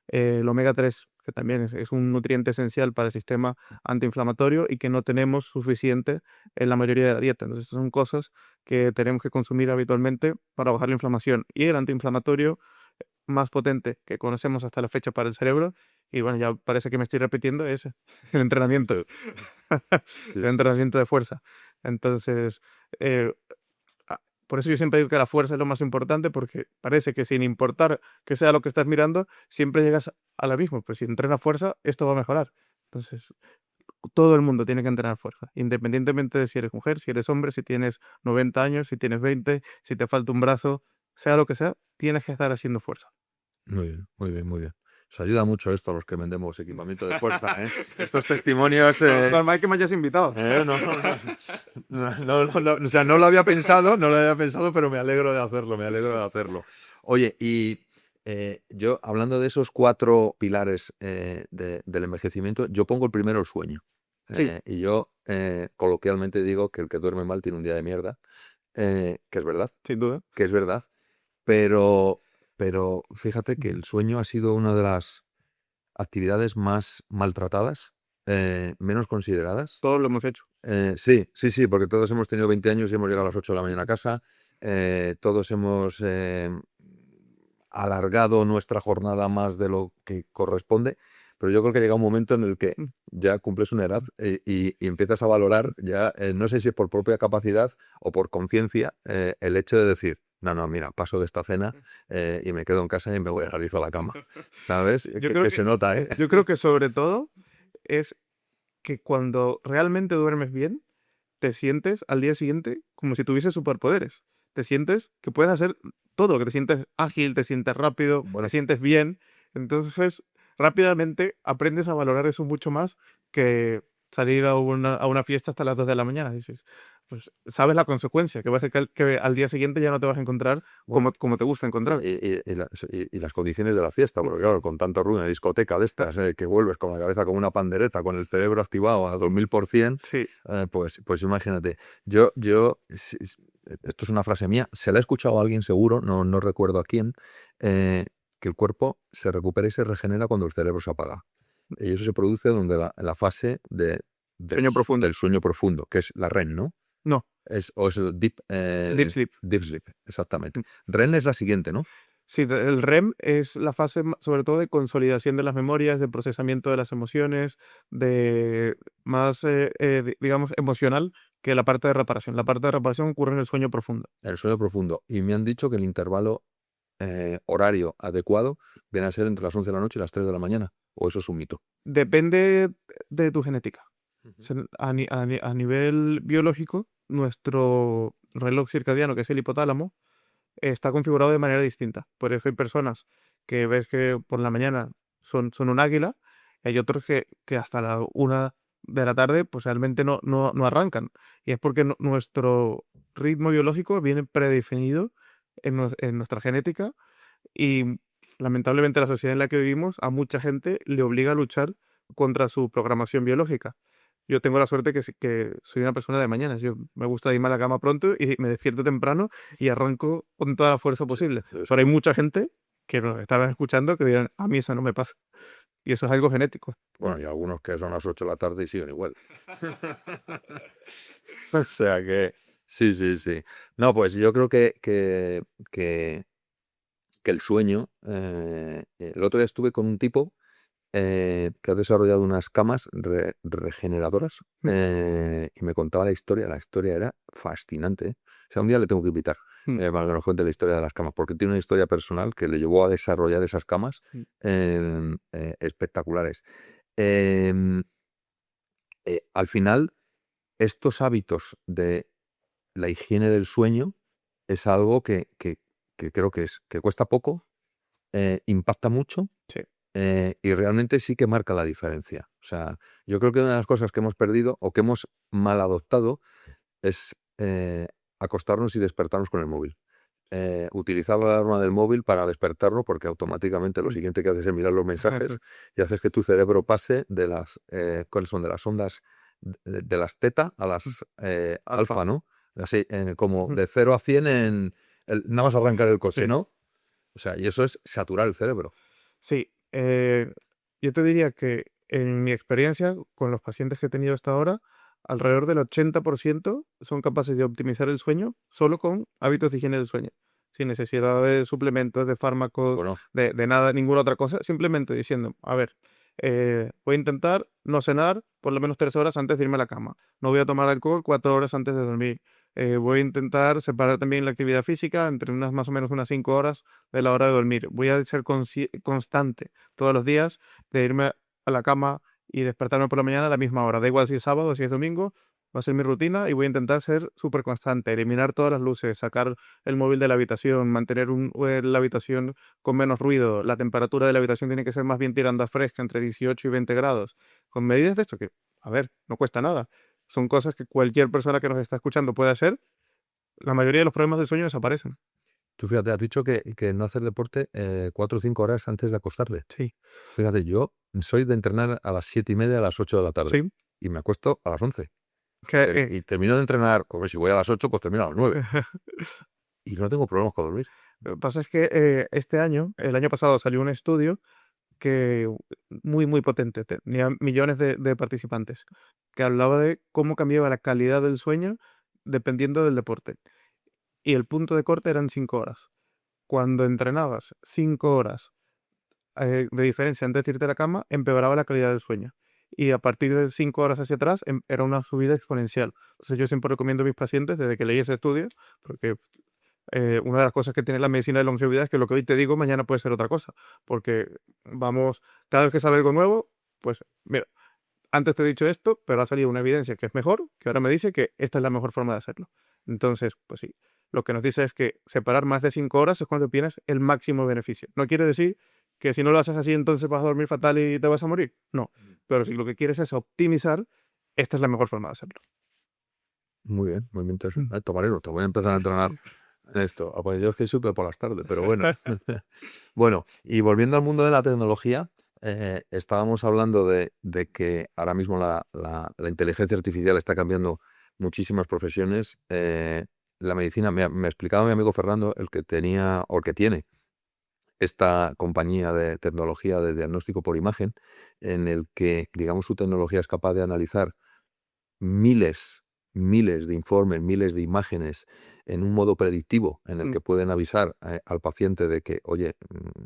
El omega 3, que también es un nutriente esencial para el sistema antiinflamatorio y que no tenemos suficiente en la mayoría de la dieta. Entonces, son cosas que tenemos que consumir habitualmente para bajar la inflamación. Y el antiinflamatorio más potente que conocemos hasta la fecha para el cerebro, y bueno, ya parece que me estoy repitiendo, es el entrenamiento, Sí, el sí, sí. entrenamiento de fuerza. Entonces, eh, por eso yo siempre digo que la fuerza es lo más importante, porque parece que sin importar que sea lo que estás mirando, siempre llegas a la misma. Pues si entrenas fuerza, esto va a mejorar. Entonces, todo el mundo tiene que entrenar fuerza, independientemente de si eres mujer, si eres hombre, si tienes 90 años, si tienes 20, si te falta un brazo, sea lo que sea, tienes que estar haciendo fuerza. Muy bien, muy bien, muy bien. Os ayuda mucho esto a los que vendemos equipamiento de fuerza, ¿eh? Estos testimonios, Normal que me hayas invitado. no, o sea, no lo había pensado, no lo había pensado, pero me alegro de hacerlo, me alegro de hacerlo. Oye, y yo, hablando de esos 4 pilares del envejecimiento, yo pongo el primero, el sueño. Sí, Y yo coloquialmente digo que el que duerme mal tiene un día de mierda, que es verdad, sin duda. que es verdad. Pero, pero fíjate que el sueño ha sido una de las actividades más maltratadas, menos consideradas. Todos lo hemos hecho. Sí, sí, sí, porque todos hemos tenido 20 años y hemos llegado a las 8 de la mañana a casa. Todos hemos alargado nuestra jornada más de lo que corresponde. Pero yo creo que llega un momento en el que Mm. ya cumples una edad y empiezas a valorar ya, no sé si es por propia capacidad o por conciencia, el hecho de decir, no, no, mira, paso de esta cena y me quedo en casa y me voy a a la cama. ¿Sabes? Yo Que creo se que, nota, ¿eh? yo creo que sobre todo es que cuando realmente duermes bien, te sientes al día siguiente como si tuvieses superpoderes. Te sientes que puedes hacer todo, que te sientes ágil, te sientes rápido, te Bueno, sientes bien. Entonces, rápidamente aprendes a valorar eso mucho más que salir a una fiesta hasta las 2 de la mañana. Dices, pues sabes la consecuencia, que va a ser que al día siguiente ya no te vas a encontrar bueno, como te gusta encontrar. y las condiciones de la fiesta, porque claro, con tanto ruido, una discoteca de estas, que vuelves con la cabeza como una pandereta, con el cerebro activado a 2000%, Sí, pues imagínate. Esto es una frase mía, se la he escuchado a alguien seguro, no recuerdo a quién, que el cuerpo se recupera y se regenera cuando el cerebro se apaga. Y eso se produce donde la fase sueño profundo. del sueño profundo, que es la REM, ¿no? No, O es el deep sleep. deep sleep, exactamente. REM es la siguiente, ¿no? Sí, el REM es la fase sobre todo de consolidación de las memorias, de procesamiento de las emociones, de más, digamos, emocional que la parte de reparación. La parte de reparación ocurre en el sueño profundo. El sueño profundo. Y me han dicho que el intervalo horario adecuado viene a ser entre las 11 de la noche y las 3 de la mañana. ¿O eso es un mito? Depende de tu genética. Ujú. A nivel biológico, nuestro reloj circadiano, que es el hipotálamo, está configurado de manera distinta. Por eso hay personas que ves que por la mañana son un águila, y hay otros que hasta la 1 de la tarde pues realmente no arrancan. Y es porque nuestro ritmo biológico viene predefinido en nuestra genética, y lamentablemente la sociedad en la que vivimos a mucha gente le obliga a luchar contra su programación biológica. Yo tengo la suerte que soy una persona de mañanas. Yo me gusta irme a la cama pronto y me despierto temprano y arranco con toda la fuerza posible. Pero hay mucha gente que nos estarán escuchando que dirán, a mí eso no me pasa. Y eso es algo genético. Bueno, y algunos que son las 8 de la tarde y siguen igual. O sea que, sí, sí, sí. No, pues yo creo que el sueño, el otro día estuve con un tipo que ha desarrollado unas camas regeneradoras y me contaba la historia era fascinante. O sea, un día le tengo que invitar para que nos cuente la historia de las camas, porque tiene una historia personal que le llevó a desarrollar esas camas espectaculares. Al final, estos hábitos de la higiene del sueño es algo que creo que cuesta poco, impacta mucho Sí. y realmente sí que marca la diferencia. O sea, yo creo que una de las cosas que hemos perdido o que hemos mal adoptado es acostarnos y despertarnos con el móvil. Utilizar la alarma del móvil para despertarlo, porque automáticamente lo siguiente que haces es mirar los mensajes y haces que tu cerebro pase de las ¿cuáles son? De las ondas de las teta a las alfa, ¿no? Así, como de 0 a 100 nada más arrancar el coche, Sí. ¿no? O sea, y eso es saturar el cerebro. Sí, yo te diría que en mi experiencia con los pacientes que he tenido hasta ahora, alrededor del 80% son capaces de optimizar el sueño solo con hábitos de higiene del sueño, sin necesidad de suplementos, de fármacos, Bueno, de nada, ninguna otra cosa, simplemente diciendo, a ver, voy a intentar no cenar por lo menos 3 horas antes de irme a la cama, no voy a tomar alcohol 4 horas antes de dormir, voy a intentar separar también la actividad física entre más o menos unas 5 horas de la hora de dormir. Voy a ser constante todos los días de irme a la cama y despertarme por la mañana a la misma hora. Da igual si es sábado o si es domingo, va a ser mi rutina y voy a intentar ser súper constante, eliminar todas las luces, sacar el móvil de la habitación, mantener la habitación con menos ruido. La temperatura de la habitación tiene que ser más bien tirando a fresca, entre 18 y 20 grados. Con medidas de esto que, a ver, no cuesta nada. Son cosas que cualquier persona que nos está escuchando puede hacer. La mayoría de los problemas del sueño desaparecen. tú fíjate, has dicho que no hacer deporte 4 o 5 horas antes de acostarte. Sí. Fíjate, yo soy de entrenar a las 7:30, a las 8 de la tarde. Sí. Y me acuesto a las 11. Que, Y termino de entrenar, como si voy a las 8, pues termino a las 9. Y no tengo problemas con dormir. Lo que pasa es que el año pasado salió un estudio que muy potente, tenía millones de participantes, que hablaba de cómo cambiaba la calidad del sueño dependiendo del deporte. Y el punto de corte eran 5 horas. Cuando entrenabas 5 horas de diferencia antes de irte a la cama, empeoraba la calidad del sueño. Y a partir de 5 horas hacia atrás era una subida exponencial. Entonces yo siempre recomiendo a mis pacientes, desde que leí ese estudio, porque una de las cosas que tiene la medicina de longevidad es que lo que hoy te digo mañana puede ser otra cosa, porque cada vez que sale algo nuevo, pues mira, antes te he dicho esto, pero ha salido una evidencia que es mejor, que ahora me dice que esta es la mejor forma de hacerlo. Entonces, pues sí, lo que nos dice es que separar más de 5 horas es cuando tienes el máximo beneficio. No quiere decir que si no lo haces así, entonces vas a dormir fatal y te vas a morir. No, pero si lo que quieres es optimizar, esta es la mejor forma de hacerlo. Muy bien interesante. Tomaré nota, voy a empezar a entrenar en esto. Pues yo es que supe por las tardes, pero bueno. Bueno, y volviendo al mundo de la tecnología, estábamos hablando de que ahora mismo la inteligencia artificial está cambiando muchísimas profesiones. La medicina, me explicaba mi amigo Fernando, el que tenía o el que tiene esta compañía de tecnología de diagnóstico por imagen, en el que, digamos, su tecnología es capaz de analizar miles de informes, miles de imágenes en un modo predictivo en el que pueden avisar al paciente de que, oye,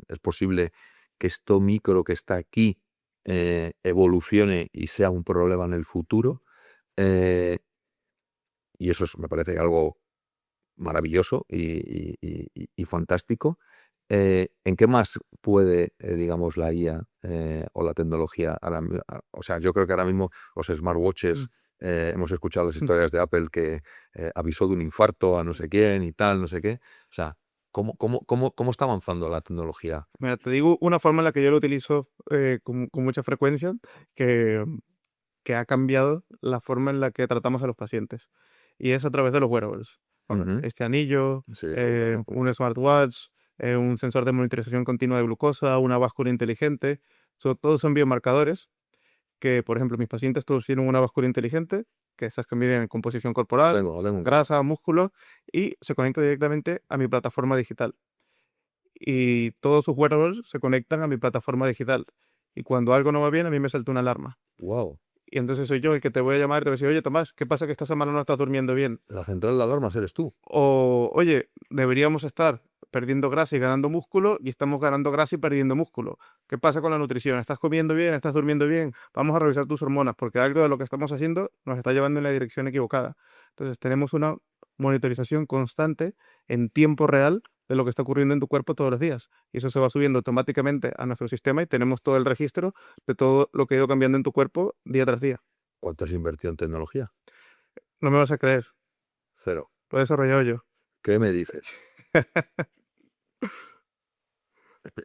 es posible que esto micro que está aquí evolucione y sea un problema en el futuro. Y eso me parece algo maravilloso y fantástico. ¿En qué más puede, digamos, la IA o la tecnología? O sea, yo creo que ahora mismo los smartwatches hemos escuchado las historias de Apple que avisó de un infarto a no sé quién y tal, no sé qué. O sea, ¿cómo está avanzando la tecnología? Mira, te digo una forma en la que yo lo utilizo con mucha frecuencia, que, que ha cambiado la forma en la que tratamos a los pacientes. Y es a través de los wearables. Bueno, Ujú. este anillo, Sí, un smartwatch, un sensor de monitorización continua de glucosa, una báscula inteligente. Todos son biomarcadores que, por ejemplo, mis pacientes todos tienen una báscula inteligente, que esas que miden composición corporal, tengo un caso. grasa, músculo, y se conecta directamente a mi plataforma digital. Y todos sus wearables se conectan a mi plataforma digital. Y cuando algo no va bien, a mí me salta una alarma. Wow. Y entonces soy yo el que te voy a llamar y te voy a decir, oye, Tomás, ¿qué pasa que esta semana no estás durmiendo bien? La central de alarmas eres tú. O, oye, deberíamos estar perdiendo grasa y ganando músculo y estamos ganando grasa y perdiendo músculo. ¿Qué pasa con la nutrición? ¿Estás comiendo bien? ¿Estás durmiendo bien? Vamos a revisar tus hormonas porque algo de lo que estamos haciendo nos está llevando en la dirección equivocada. Entonces tenemos una monitorización constante en tiempo real de lo que está ocurriendo en tu cuerpo todos los días. Y eso se va subiendo automáticamente a nuestro sistema y tenemos todo el registro de todo lo que ha ido cambiando en tu cuerpo día tras día. ¿Cuánto has invertido en tecnología? No me vas a creer, 0. lo he desarrollado yo. ¿Qué me dices?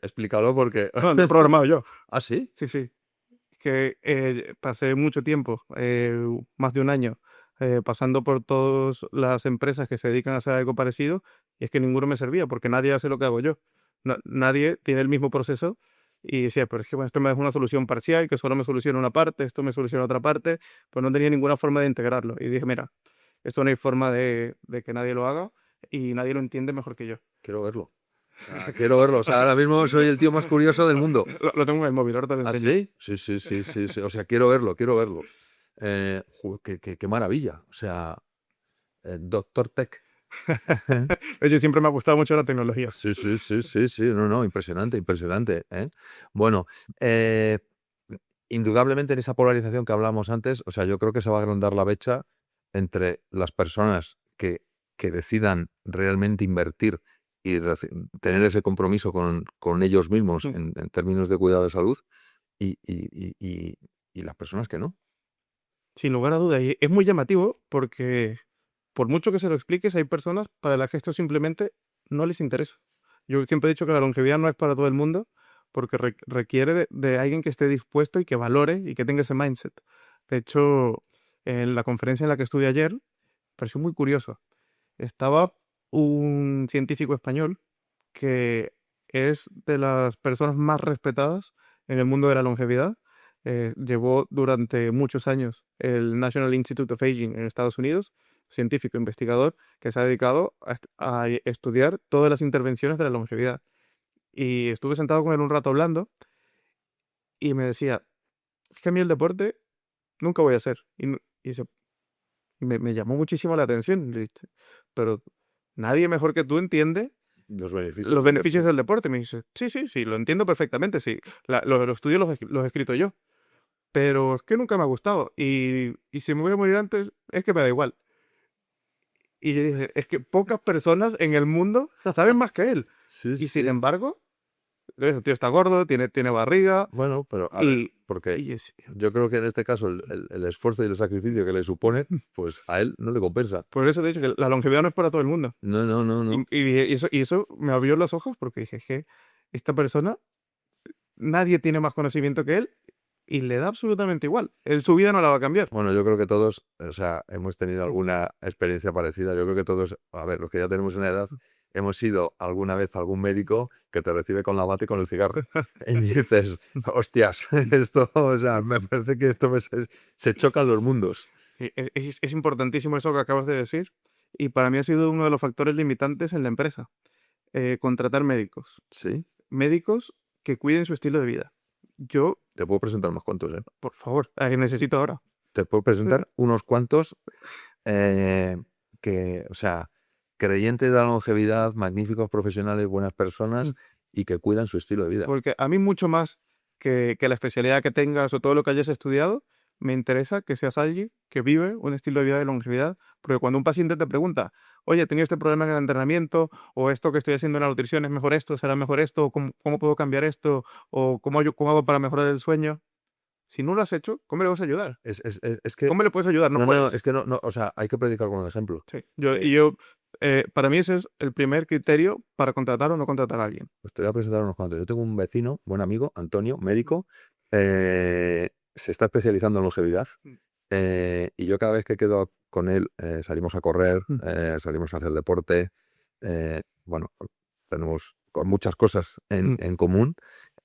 Explícalo porque... No, lo he programado yo. ¿Ah, sí? Sí, sí. Que pasé mucho tiempo, más de un año, pasando por todas las empresas que se dedican a hacer algo parecido, y es que ninguno me servía, porque nadie hace lo que hago yo. Nadie tiene el mismo proceso, y decía, pero es que bueno, esto me da una solución parcial, que solo me soluciona una parte, esto me soluciona otra parte, pues no tenía ninguna forma de integrarlo. Y dije, mira, esto no hay forma de que nadie lo haga, y nadie lo entiende mejor que yo. Quiero verlo. O sea, quiero verlo. O sea, ahora mismo soy el tío más curioso del mundo. Lo tengo en el móvil, ahora te lo ¿Ah, enseño. sí? Sí. O sea, quiero verlo, quiero verlo. Qué maravilla. O sea, Doctor Tech. Oye, siempre me ha gustado mucho la tecnología. Sí. No, impresionante, impresionante. Bueno, indudablemente en esa polarización que hablamos antes, o sea, yo creo que se va a agrandar la brecha entre las personas que decidan realmente invertir y tener ese compromiso con ellos mismos Mm. en términos de cuidado de salud y las personas que no. Sin lugar a dudas, y es muy llamativo porque por mucho que se lo expliques, hay personas para las que esto simplemente no les interesa. Yo siempre he dicho que la longevidad no es para todo el mundo porque requiere de alguien que esté dispuesto y que valore y que tenga ese mindset. De hecho, en la conferencia en la que estuve ayer, pareció muy curioso. Estaba un científico español que es de las personas más respetadas en el mundo de la longevidad. Llevó durante muchos años el National Institute of Aging en Estados Unidos, científico, investigador, que se ha dedicado a estudiar todas las intervenciones de la longevidad. Y estuve sentado con él un rato hablando y me decía, es que a mí el deporte nunca voy a hacer. Me llamó muchísimo la atención. Le dije, pero nadie mejor que tú entiende Los beneficios. los beneficios del deporte. Me dice, sí, lo entiendo perfectamente, sí. Los estudios los he escrito yo. Pero es que nunca me ha gustado. Y si me voy a morir antes, es que me da igual. Y yo dije, es que pocas personas en el mundo saben más que él. Y sin embargo, ese tío está gordo, tiene barriga. Bueno, pero a ver, porque y yo creo que en este caso el esfuerzo y el sacrificio que le supone, pues a él no le compensa. por eso te he dicho que la longevidad no es para todo el mundo. No. Y eso me abrió los ojos porque dije, es que esta persona, nadie tiene más conocimiento que él y le da absolutamente igual. Él su vida no la va a cambiar. Bueno, yo creo que todos, o sea, hemos tenido alguna experiencia parecida. Yo creo que todos, a ver, los que ya tenemos una edad, hemos ido alguna vez a algún médico que te recibe con la bata y con el cigarro. Y dices, hostias, esto, o sea, me parece que esto se chocan los mundos. Es importantísimo eso que acabas de decir y para mí ha sido uno de los factores limitantes en la empresa. Contratar médicos. Sí, Médicos que cuiden su estilo de vida. Yo, te puedo presentar unos cuantos, ¿eh? por favor, a que necesito ahora. Te puedo presentar unos cuantos que, o sea, creyentes de la longevidad, magníficos profesionales, buenas personas y que cuidan su estilo de vida. Porque a mí mucho más que la especialidad que tengas o todo lo que hayas estudiado, me interesa que seas alguien que vive un estilo de vida de longevidad. Porque cuando un paciente te pregunta, oye, he tenido este problema en el entrenamiento, o esto que estoy haciendo en la nutrición es mejor esto, será mejor esto, o cómo puedo cambiar esto, o cómo hago para mejorar el sueño. Si no lo has hecho, ¿cómo le vas a ayudar? Es que... ¿Cómo le puedes ayudar? No No, puedes. es que no, o sea, hay que predicar con el ejemplo. Sí. Yo, para mí ese es el primer criterio para contratar o no contratar a alguien. Pues te voy a presentar unos cuantos. Yo tengo un vecino, buen amigo, Antonio, médico, se está especializando en longevidad. Y yo cada vez que quedo con él, salimos a correr, salimos a hacer deporte, bueno, tenemos muchas cosas en común,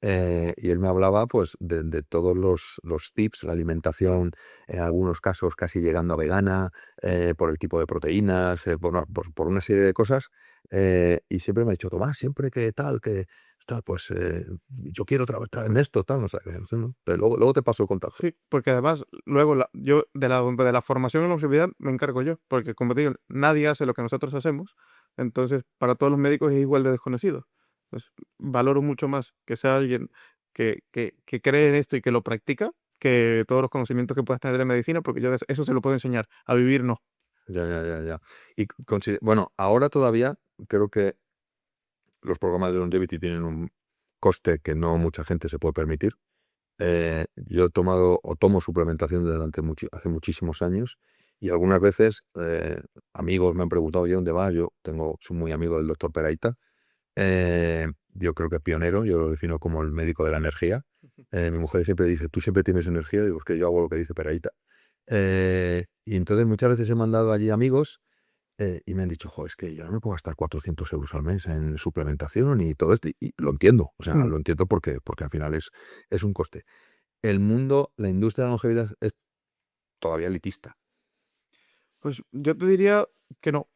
y él me hablaba pues de todos los tips, la alimentación, en algunos casos casi llegando a vegana, por el tipo de proteínas, por una serie de cosas, y siempre me ha dicho, Tomás, siempre que tal, que ostras, pues yo quiero trabajar en esto, tal, no sé, ¿no? Pero luego te paso el contacto. Sí, porque además, luego yo de la formación en longevidad me encargo yo, porque como te digo, nadie hace lo que nosotros hacemos, entonces para todos los médicos es igual de desconocido. Entonces, valoro mucho más que sea alguien que cree en esto y que lo practica, que todos los conocimientos que puedas tener de medicina, porque yo eso se lo puedo enseñar, a vivir no. Ya. Y bueno, ahora todavía creo que los programas de longevity tienen un coste que no mucha gente se puede permitir. Yo he tomado o tomo suplementación hace muchísimos años, y algunas veces amigos me han preguntado, ¿y dónde vas? Soy muy amigo del doctor Peraita. Yo creo que es pionero, yo lo defino como el médico de la energía. Mi mujer siempre dice, ¿tú siempre tienes energía? Digo, es que yo hago lo que dice Peraita. Y entonces muchas veces he mandado allí amigos, y me han dicho, es que yo no me puedo gastar 400 euros al mes en suplementación y todo esto. Y lo entiendo, o sea, lo entiendo porque al final es un coste. El mundo, la industria de la longevidad es todavía elitista. Pues yo te diría que no.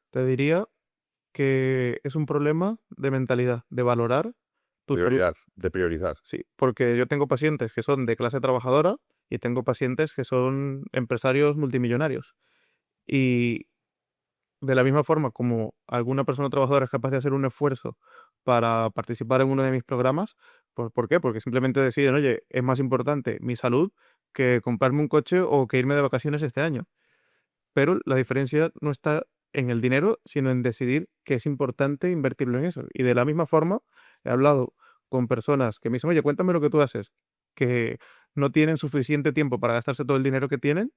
Te diría que es un problema de mentalidad, de valorar tu salud. De priorizar. Sí, porque yo tengo pacientes que son de clase trabajadora y tengo pacientes que son empresarios multimillonarios. Y de la misma forma como alguna persona trabajadora es capaz de hacer un esfuerzo para participar en uno de mis programas, ¿por qué? Porque simplemente deciden, oye, es más importante mi salud que comprarme un coche o que irme de vacaciones este año. Pero la diferencia no está en el dinero, sino en decidir que es importante invertirlo en eso. Y de la misma forma, he hablado con personas que me dicen, oye, cuéntame lo que tú haces, que no tienen suficiente tiempo para gastarse todo el dinero que tienen,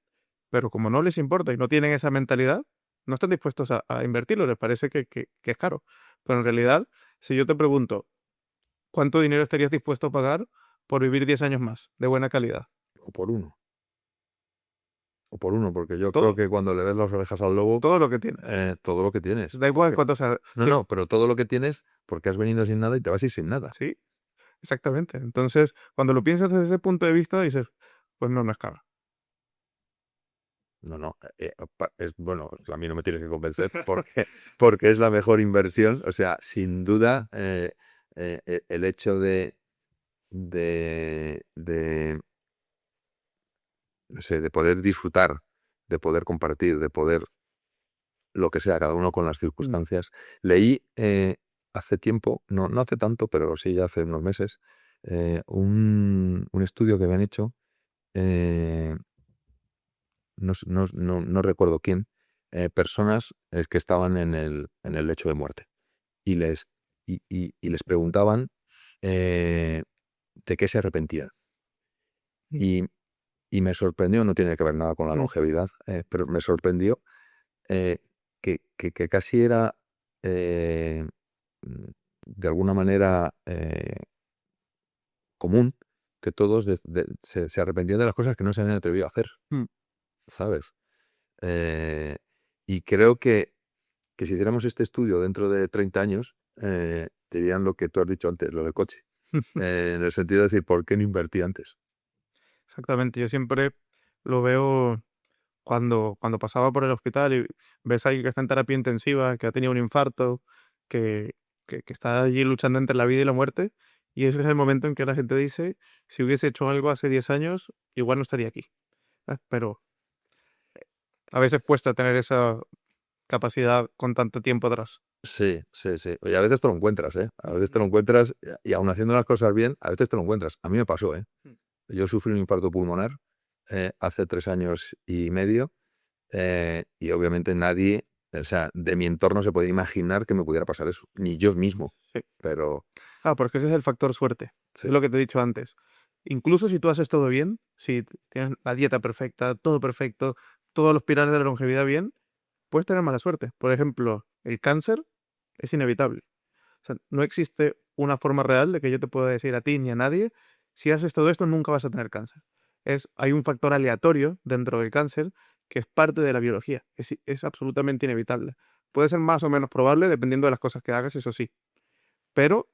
pero como no les importa y no tienen esa mentalidad, no están dispuestos a invertirlo, les parece que es caro. Pero en realidad, si yo te pregunto, ¿cuánto dinero estarías dispuesto a pagar por vivir 10 años más de buena calidad? O por uno, porque yo Todo, creo que cuando le ves las orejas al lobo, todo lo que tienes. todo lo que tienes. Da igual cuánto sea. No, pero todo lo que tienes, porque has venido sin nada y te vas a ir sin nada. Sí, exactamente. Entonces, cuando lo piensas desde ese punto de vista, dices, pues no es caro. No, bueno, a mí no me tienes que convencer porque es la mejor inversión. O sea, sin duda, el hecho no sé, de poder disfrutar, de poder compartir, de poder lo que sea, cada uno con las circunstancias. Leí hace tiempo, no hace tanto, pero sí ya hace unos meses, un estudio que habían hecho, no recuerdo quién, personas que estaban en el lecho de muerte, y les preguntaban de qué se arrepentían. Y me sorprendió, no tiene que ver nada con la longevidad, pero me sorprendió que casi era de alguna manera común que todos se arrepentían de las cosas que no se habían atrevido a hacer, ¿sabes? Y creo que si hiciéramos este estudio dentro de 30 años, dirían lo que tú has dicho antes, lo del coche. En el sentido de decir, ¿por qué no invertí antes? Exactamente, yo siempre lo veo cuando pasaba por el hospital y ves a alguien que está en terapia intensiva, que ha tenido un infarto, que está allí luchando entre la vida y la muerte, y ese es el momento en que la gente dice, si hubiese hecho algo hace 10 años, igual no estaría aquí. Pero a veces cuesta tener esa capacidad con tanto tiempo atrás. Sí. Oye, a veces te lo encuentras, ¿eh? A veces te lo encuentras, y aun haciendo las cosas bien, a veces te lo encuentras. A mí me pasó, ¿eh? Yo sufrí un infarto pulmonar hace 3 años y medio, y obviamente nadie, o sea, de mi entorno se puede imaginar que me pudiera pasar eso, ni yo mismo. Sí. Pero Porque ese es el factor suerte. sí. Es lo que te he dicho antes. Incluso si tú haces todo bien, si tienes la dieta perfecta, todo perfecto, todos los pilares de la longevidad bien, puedes tener mala suerte. Por ejemplo, el cáncer es inevitable. O sea, no existe una forma real de que yo te pueda decir a ti ni a nadie, si haces todo esto nunca vas a tener cáncer. Hay un factor aleatorio dentro del cáncer que es parte de la biología. Es absolutamente inevitable. Puede ser más o menos probable dependiendo de las cosas que hagas, eso sí. Pero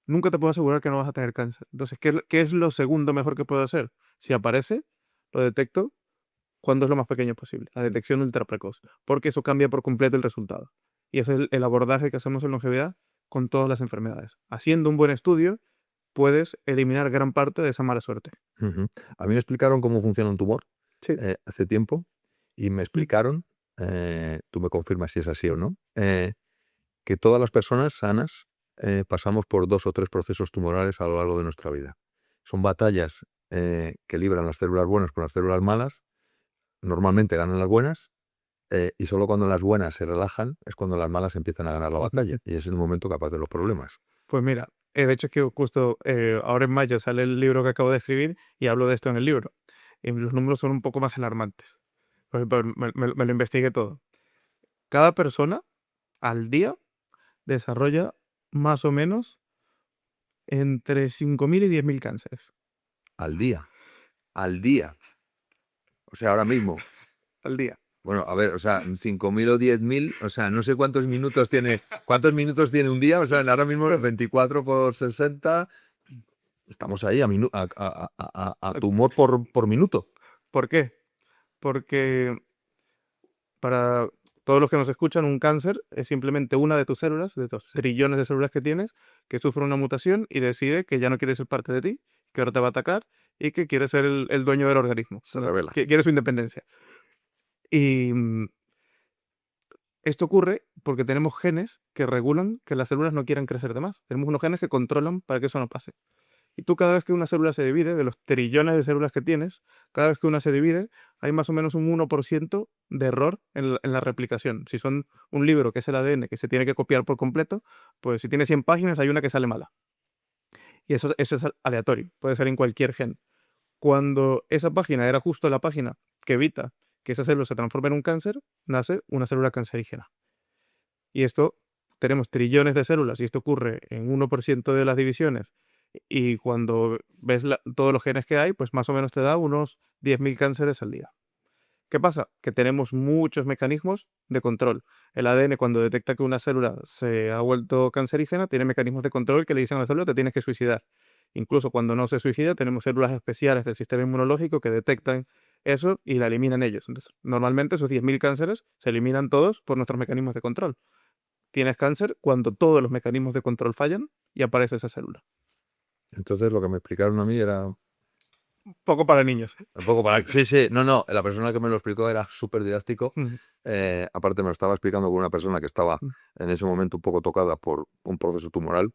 nunca te puedo asegurar que no vas a tener cáncer. Entonces, ¿qué es lo segundo mejor que puedo hacer? Si aparece, lo detecto cuando es lo más pequeño posible. La detección ultra precoz. Porque eso cambia por completo el resultado. Y ese es el abordaje que hacemos en longevidad con todas las enfermedades. Haciendo un buen estudio, puedes eliminar gran parte de esa mala suerte. Ujú. A mí me explicaron cómo funciona un tumor Sí. hace tiempo y me explicaron, tú me confirmas si es así o no, que todas las personas sanas pasamos por 2 o 3 procesos tumorales a lo largo de nuestra vida. Son batallas que libran las células buenas con las células malas. Normalmente ganan las buenas y solo cuando las buenas se relajan es cuando las malas empiezan a ganar la batalla y es el momento capaz de los problemas. Pues mira, de hecho es que justo ahora en mayo sale el libro que acabo de escribir y hablo de esto en el libro. Y los números son un poco más alarmantes. Pues, me lo investigué todo. Cada persona al día desarrolla más o menos entre 5.000 y 10.000 cánceres. Al día. Al día. O sea, ahora mismo. Al día. Bueno, a ver, o sea, 5.000 o 10.000, o sea, no sé cuántos minutos tiene un día, o sea, ahora mismo 24 por 60, estamos ahí a tumor por minuto. ¿Por qué? Porque para todos los que nos escuchan, un cáncer es simplemente una de tus células, de tus trillones de células que tienes, que sufre una mutación y decide que ya no quiere ser parte de ti, que ahora te va a atacar y que quiere ser el dueño del organismo. Se revela. Que quiere su independencia. Y esto ocurre porque tenemos genes que regulan que las células no quieran crecer de más. Tenemos unos genes que controlan para que eso no pase. Y tú cada vez que una célula se divide, de los trillones de células que tienes, cada vez que una se divide, hay más o menos un 1% de error en la replicación. Si son un libro que es el ADN que se tiene que copiar por completo, pues si tiene 100 páginas hay una que sale mala. Y eso es aleatorio, puede ser en cualquier gen. Cuando esa página era justo la página que evita que esa célula se transforme en un cáncer, nace una célula cancerígena. Y esto, tenemos trillones de células y esto ocurre en 1% de las divisiones. Y cuando ves todos los genes que hay, pues más o menos te da unos 10.000 cánceres al día. ¿Qué pasa? Que tenemos muchos mecanismos de control. El ADN, cuando detecta que una célula se ha vuelto cancerígena, tiene mecanismos de control que le dicen a la célula te tienes que suicidar. Incluso cuando no se suicida, tenemos células especiales del sistema inmunológico que detectan eso y la eliminan ellos. Entonces, normalmente esos 10.000 cánceres se eliminan todos por nuestros mecanismos de control. Tienes cáncer cuando todos los mecanismos de control fallan y aparece esa célula. Entonces lo que me explicaron a mí era Poco para niños. un poco para... Sí, sí, no, la persona que me lo explicó era súper didáctico. Aparte me lo estaba explicando con una persona que estaba en ese momento un poco tocada por un proceso tumoral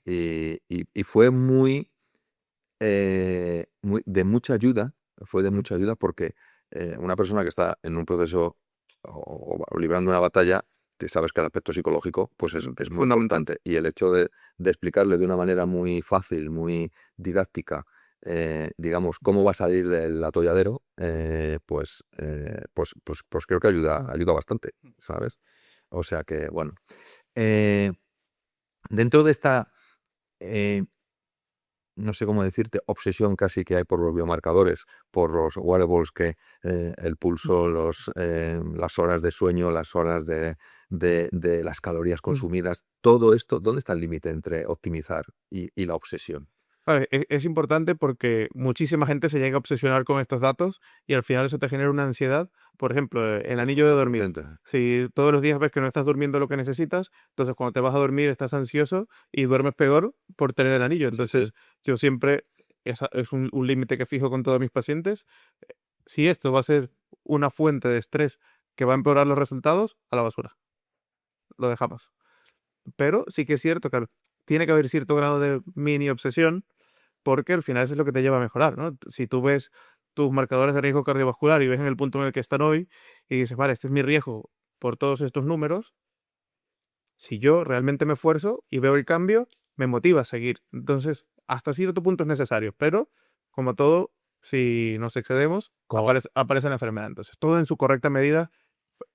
y fue de mucha ayuda, porque una persona que está en un proceso o librando una batalla, te sabes que el aspecto psicológico pues es muy Fundamental. importante y el hecho de explicarle de una manera muy fácil, muy didáctica, digamos, cómo va a salir del atolladero, pues creo que ayuda bastante, ¿sabes? O sea que, bueno. Dentro de esta, no sé cómo decirte, obsesión casi que hay por los biomarcadores, por los wearables, que el pulso, las horas de sueño, las horas de las calorías consumidas, todo esto, ¿dónde está el límite entre optimizar y la obsesión? Vale, es importante porque muchísima gente se llega a obsesionar con estos datos y al final eso te genera una ansiedad. Por ejemplo, el anillo de dormir. Si todos los días ves que no estás durmiendo lo que necesitas, entonces cuando te vas a dormir estás ansioso y duermes peor por tener el anillo. Entonces yo siempre, es un límite que fijo con todos mis pacientes. Si esto va a ser una fuente de estrés que va a empeorar los resultados, a la basura. Lo dejamos. Pero sí que es cierto que tiene que haber cierto grado de mini obsesión porque al final eso es lo que te lleva a mejorar, ¿no? Si tú ves tus marcadores de riesgo cardiovascular y ves en el punto en el que están hoy y dices, vale, este es mi riesgo por todos estos números, si yo realmente me esfuerzo y veo el cambio, me motiva a seguir. Entonces, hasta cierto punto es necesario, pero como todo, si nos excedemos, Como- aparece la enfermedad. Entonces, todo en su correcta medida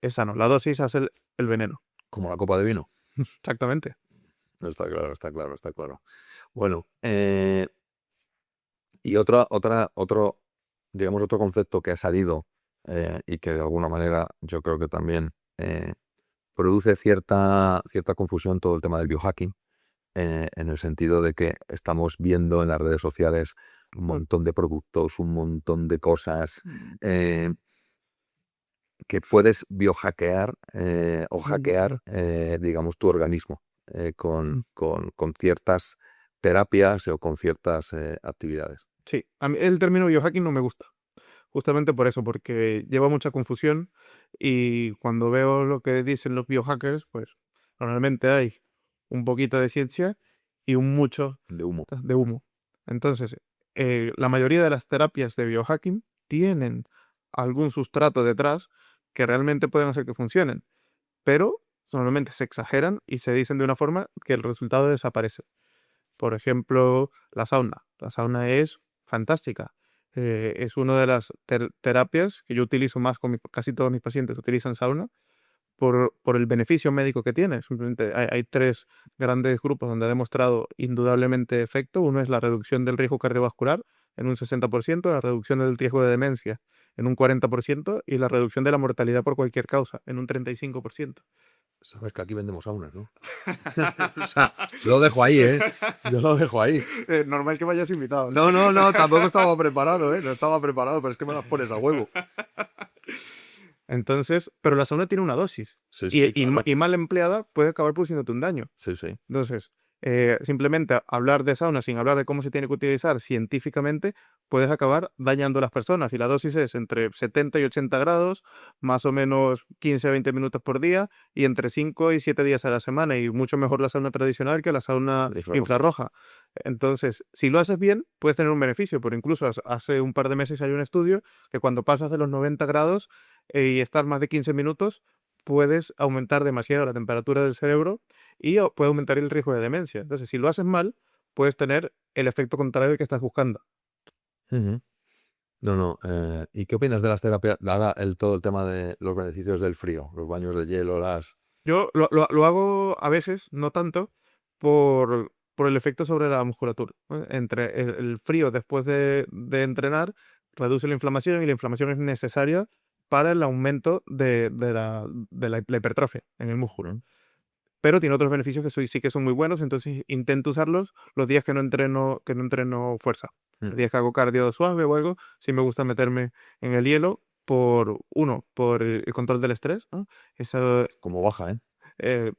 es sano. La dosis hace el veneno. Como la copa de vino. Exactamente. Está claro, está claro, está claro. Bueno, y digamos, otro concepto que ha salido y que de alguna manera yo creo que también produce cierta confusión todo el tema del biohacking, en el sentido de que estamos viendo en las redes sociales un montón de productos, un montón de cosas eh, que puedes biohackear o hackear, digamos, tu organismo con ciertas terapias o con ciertas actividades. Sí, a mí el término biohacking no me gusta. Justamente por eso, porque lleva mucha confusión y cuando veo lo que dicen los biohackers, pues normalmente hay un poquito de ciencia y un mucho De humo. de humo. Entonces, la mayoría de las terapias de biohacking tienen algún sustrato detrás que realmente pueden hacer que funcionen, pero normalmente se exageran y se dicen de una forma que el resultado desaparece. Por ejemplo, la sauna. La sauna es fantástica. Es una de las terapias que yo utilizo más con casi todos mis pacientes utilizan sauna por el beneficio médico que tiene. Simplemente hay tres grandes grupos donde ha demostrado indudablemente efecto. Uno es la reducción del riesgo cardiovascular en un 60%, la reducción del riesgo de demencia en un 40% y la reducción de la mortalidad por cualquier causa en un 35%. Sabes que aquí vendemos saunas, ¿no? O sea, lo dejo ahí, ¿eh? Yo lo dejo ahí. Normal que vayas invitado. No, tampoco estaba preparado, ¿eh? No estaba preparado, pero es que me las pones a huevo. Entonces, pero la sauna tiene una dosis. Sí, Y, sí, claro. y mal empleada puede acabar produciéndote un daño. Sí, sí. Entonces, simplemente hablar de sauna sin hablar de cómo se tiene que utilizar científicamente, puedes acabar dañando a las personas. Y la dosis es entre 70 y 80 grados, más o menos 15 a 20 minutos por día, y entre 5 y 7 días a la semana. Y mucho mejor la sauna tradicional que la sauna La infrarroja. infrarroja. Entonces, si lo haces bien, puedes tener un beneficio. Pero incluso hace un par de meses hay un estudio que cuando pasas de los 90 grados y estás más de 15 minutos, puedes aumentar demasiado la temperatura del cerebro y puede aumentar el riesgo de demencia. Entonces, si lo haces mal, puedes tener el efecto contrario que estás buscando. Ujú. No. ¿Y qué opinas de las terapias? Ahora todo el tema de los beneficios del frío, los baños de hielo, Yo lo hago a veces, no tanto, por el efecto sobre la musculatura, ¿no? Entre el frío después de entrenar reduce la inflamación y la inflamación es necesaria para el aumento de la hipertrofia en el músculo. Pero tiene otros beneficios sí que son muy buenos, entonces intento usarlos los días que no entreno fuerza. Los días que hago cardio suave o algo, sí me gusta meterme en el hielo por el control del estrés, ¿no? Esa, como baja, ¿eh? eh,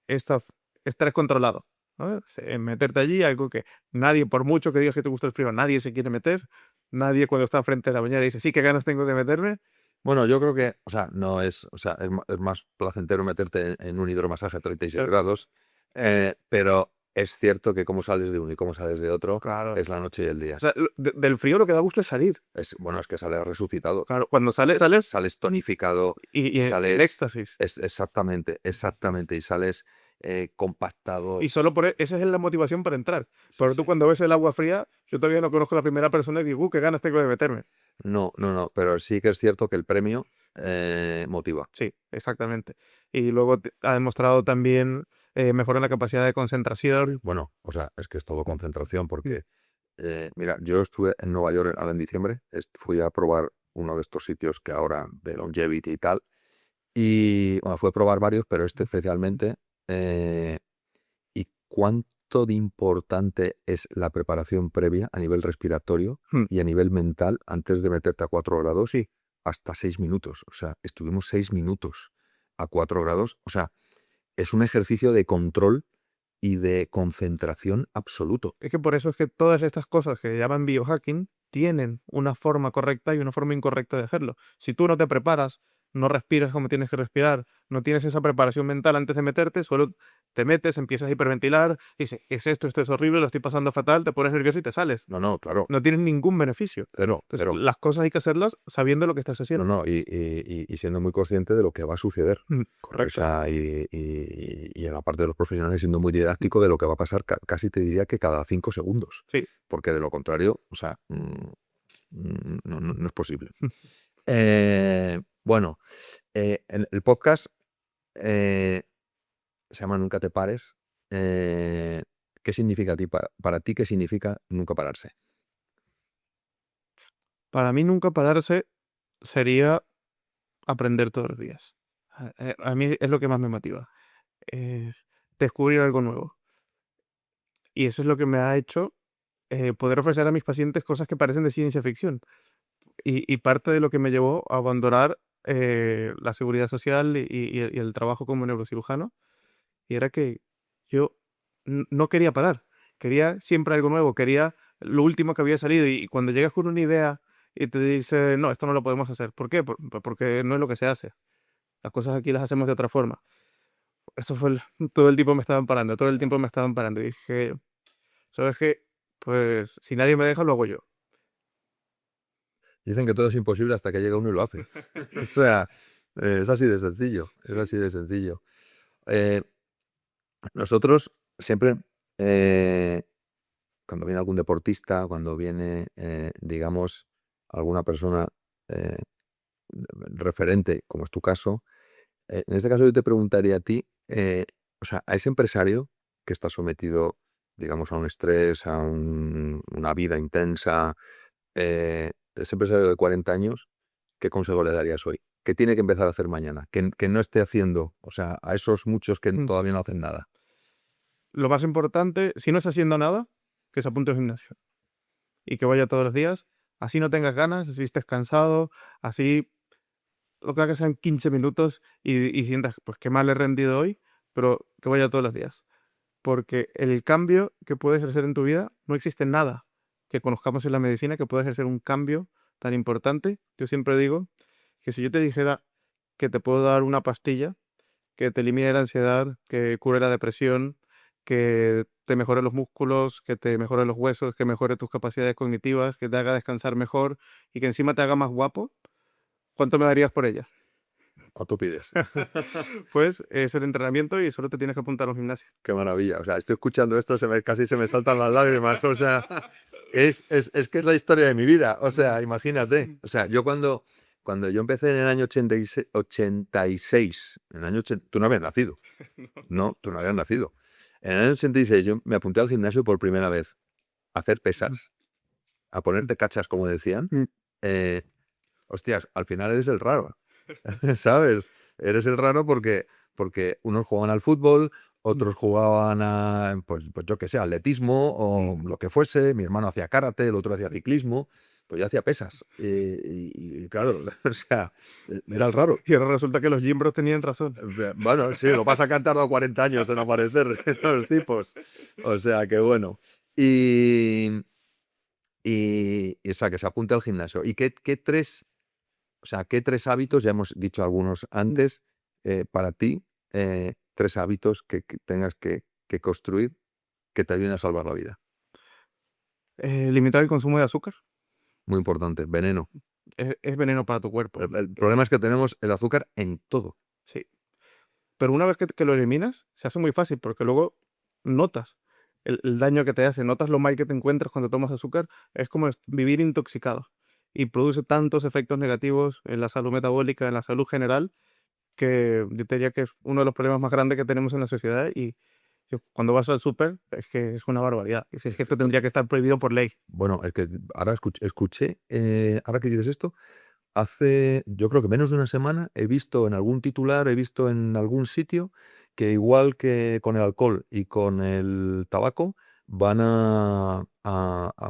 estrés controlado, ¿no? Meterte allí, algo que nadie, por mucho que digas que te gusta el frío, nadie se quiere meter. Nadie cuando está frente a la bañera dice, sí, qué ganas tengo de meterme. Bueno, yo creo que, o sea, no es, o sea, es más placentero meterte en un hidromasaje a 36 Claro. grados, pero es cierto que cómo sales de uno y cómo sales de otro Claro. es la noche y el día. O sea, del frío lo que da gusto es salir. Bueno, es que sales resucitado, Claro, cuando sales sales tonificado, y en sales, éxtasis. exactamente, y sales compactado. Y solo esa es la motivación para entrar. Pero tú cuando ves el agua fría, yo todavía no conozco a la primera persona y digo, qué ganas tengo de meterme. No, pero sí que es cierto que el premio motiva. Sí, exactamente. Y luego ha demostrado también mejora en la capacidad de concentración. Bueno, o sea, es que es todo concentración porque, mira, yo estuve en Nueva York ahora en diciembre, fui a probar uno de estos sitios que ahora de longevity y tal, y bueno, fui a probar varios, pero este especialmente, y cuánto de importante es la preparación previa a nivel respiratorio Hmm. y a nivel mental antes de meterte a 4 grados, Sí. hasta 6 minutos. O sea, estuvimos 6 minutos a 4 grados. O sea, es un ejercicio de control y de concentración absoluto. Es que por eso es que todas estas cosas que llaman biohacking tienen una forma correcta y una forma incorrecta de hacerlo. Si tú no te preparas, no respiras como tienes que respirar, no tienes esa preparación mental antes de meterte, solo te metes, empiezas a hiperventilar, dices, ¿qué es esto? Esto es horrible, lo estoy pasando fatal, te pones nervioso y te sales. No, claro. No tienes ningún beneficio. Cero, Entonces, cero. las cosas hay que hacerlas sabiendo lo que estás haciendo. Y siendo muy consciente de lo que va a suceder. O Correcto. sea, y en la parte de los profesionales siendo muy didáctico de lo que va a pasar casi te diría que cada 5 segundos. Sí. Porque de lo contrario, o sea, no es posible. Bueno, el podcast se llama Nunca te pares. ¿Qué significa a ti? Para ti, ¿qué significa nunca pararse? Para mí nunca pararse sería aprender todos los días. A mí es lo que más me motiva. Descubrir algo nuevo. Y eso es lo que me ha hecho poder ofrecer a mis pacientes cosas que parecen de ciencia ficción. Y parte de lo que me llevó a abandonar la seguridad social y el trabajo como neurocirujano, y era que yo no quería parar. Quería siempre algo nuevo, quería lo último que había salido. Y cuando llegas con una idea y te dice, no, esto no lo podemos hacer. ¿Por qué? Porque no es lo que se hace. Las cosas aquí las hacemos de otra forma. Eso fue todo el tiempo me estaban parando, todo el tiempo me estaban parando. Y dije, ¿sabes qué? Pues si nadie me deja, lo hago yo. Dicen que todo es imposible hasta que llega uno y lo hace. O sea, es así de sencillo. Es así de sencillo. Nosotros siempre, cuando viene algún deportista, cuando viene, digamos, alguna persona referente, como es tu caso, en este caso yo te preguntaría a ti, o sea, a ese empresario que está sometido, digamos, a un estrés, a una vida intensa, ese empresario de 40 años, ¿qué consejo le darías hoy? ¿Qué tiene que empezar a hacer mañana? Que no esté haciendo, o sea, a esos muchos que todavía no hacen nada. Lo más importante, si no está haciendo nada, que se apunte al gimnasio. Y que vaya todos los días. Así no tengas ganas, así estés cansado, así lo que hagas sean 15 minutos y sientas pues que mal he rendido hoy, pero que vaya todos los días. Porque el cambio que puede ejercer en tu vida, no existe nada que conozcamos en la medicina que pueda ejercer un cambio tan importante. Yo siempre digo que si yo te dijera que te puedo dar una pastilla que te elimine la ansiedad, que cure la depresión, que te mejore los músculos, que te mejore los huesos, que mejore tus capacidades cognitivas, que te haga descansar mejor y que encima te haga más guapo, ¿cuánto me darías por ella? ¿Cuánto pides? Pues es el entrenamiento y solo te tienes que apuntar a un gimnasio. Qué maravilla. O sea, estoy escuchando esto, casi se me saltan las lágrimas. O sea, es que es la historia de mi vida. O sea, imagínate. O sea, yo cuando yo empecé en el año 86, en el año tú no habías nacido. No, tú no habías nacido. En el año 86 yo me apunté al gimnasio por primera vez a hacer pesas, a ponerte cachas, como decían. Hostias, al final eres el raro. ¿Sabes? Eres el raro porque unos jugaban al fútbol, otros jugaban a, pues yo qué sé, atletismo o lo que fuese. Mi hermano hacía karate, el otro hacía ciclismo, pues yo hacía pesas. Y claro, o sea, era el raro. Y ahora resulta que los gym bros tenían razón. Bueno, sí, lo pasa que han tardado 40 años en aparecer los tipos. O sea, que bueno. O sea, que se apunte al gimnasio. ¿Y qué tres hábitos, ya hemos dicho algunos antes, para ti, 3 hábitos que tengas que construir que te ayuden a salvar la vida? Limitar el consumo de azúcar Muy importante, veneno. es veneno para tu cuerpo. El problema es que tenemos el azúcar en todo. Sí. Pero una vez que lo eliminas, se hace muy fácil porque luego notas el daño que te hace, notas lo mal que te encuentras cuando tomas azúcar. Es como vivir intoxicado y produce tantos efectos negativos en la salud metabólica, en la salud general, que yo te diría que es uno de los problemas más grandes que tenemos en la sociedad. Y cuando vas al súper, es que es una barbaridad. Es que esto tendría que estar prohibido por ley. Bueno, es que ahora escuché, ahora que dices esto, yo creo que menos de una semana he visto en algún titular, he visto en algún sitio que igual que con el alcohol y con el tabaco, van a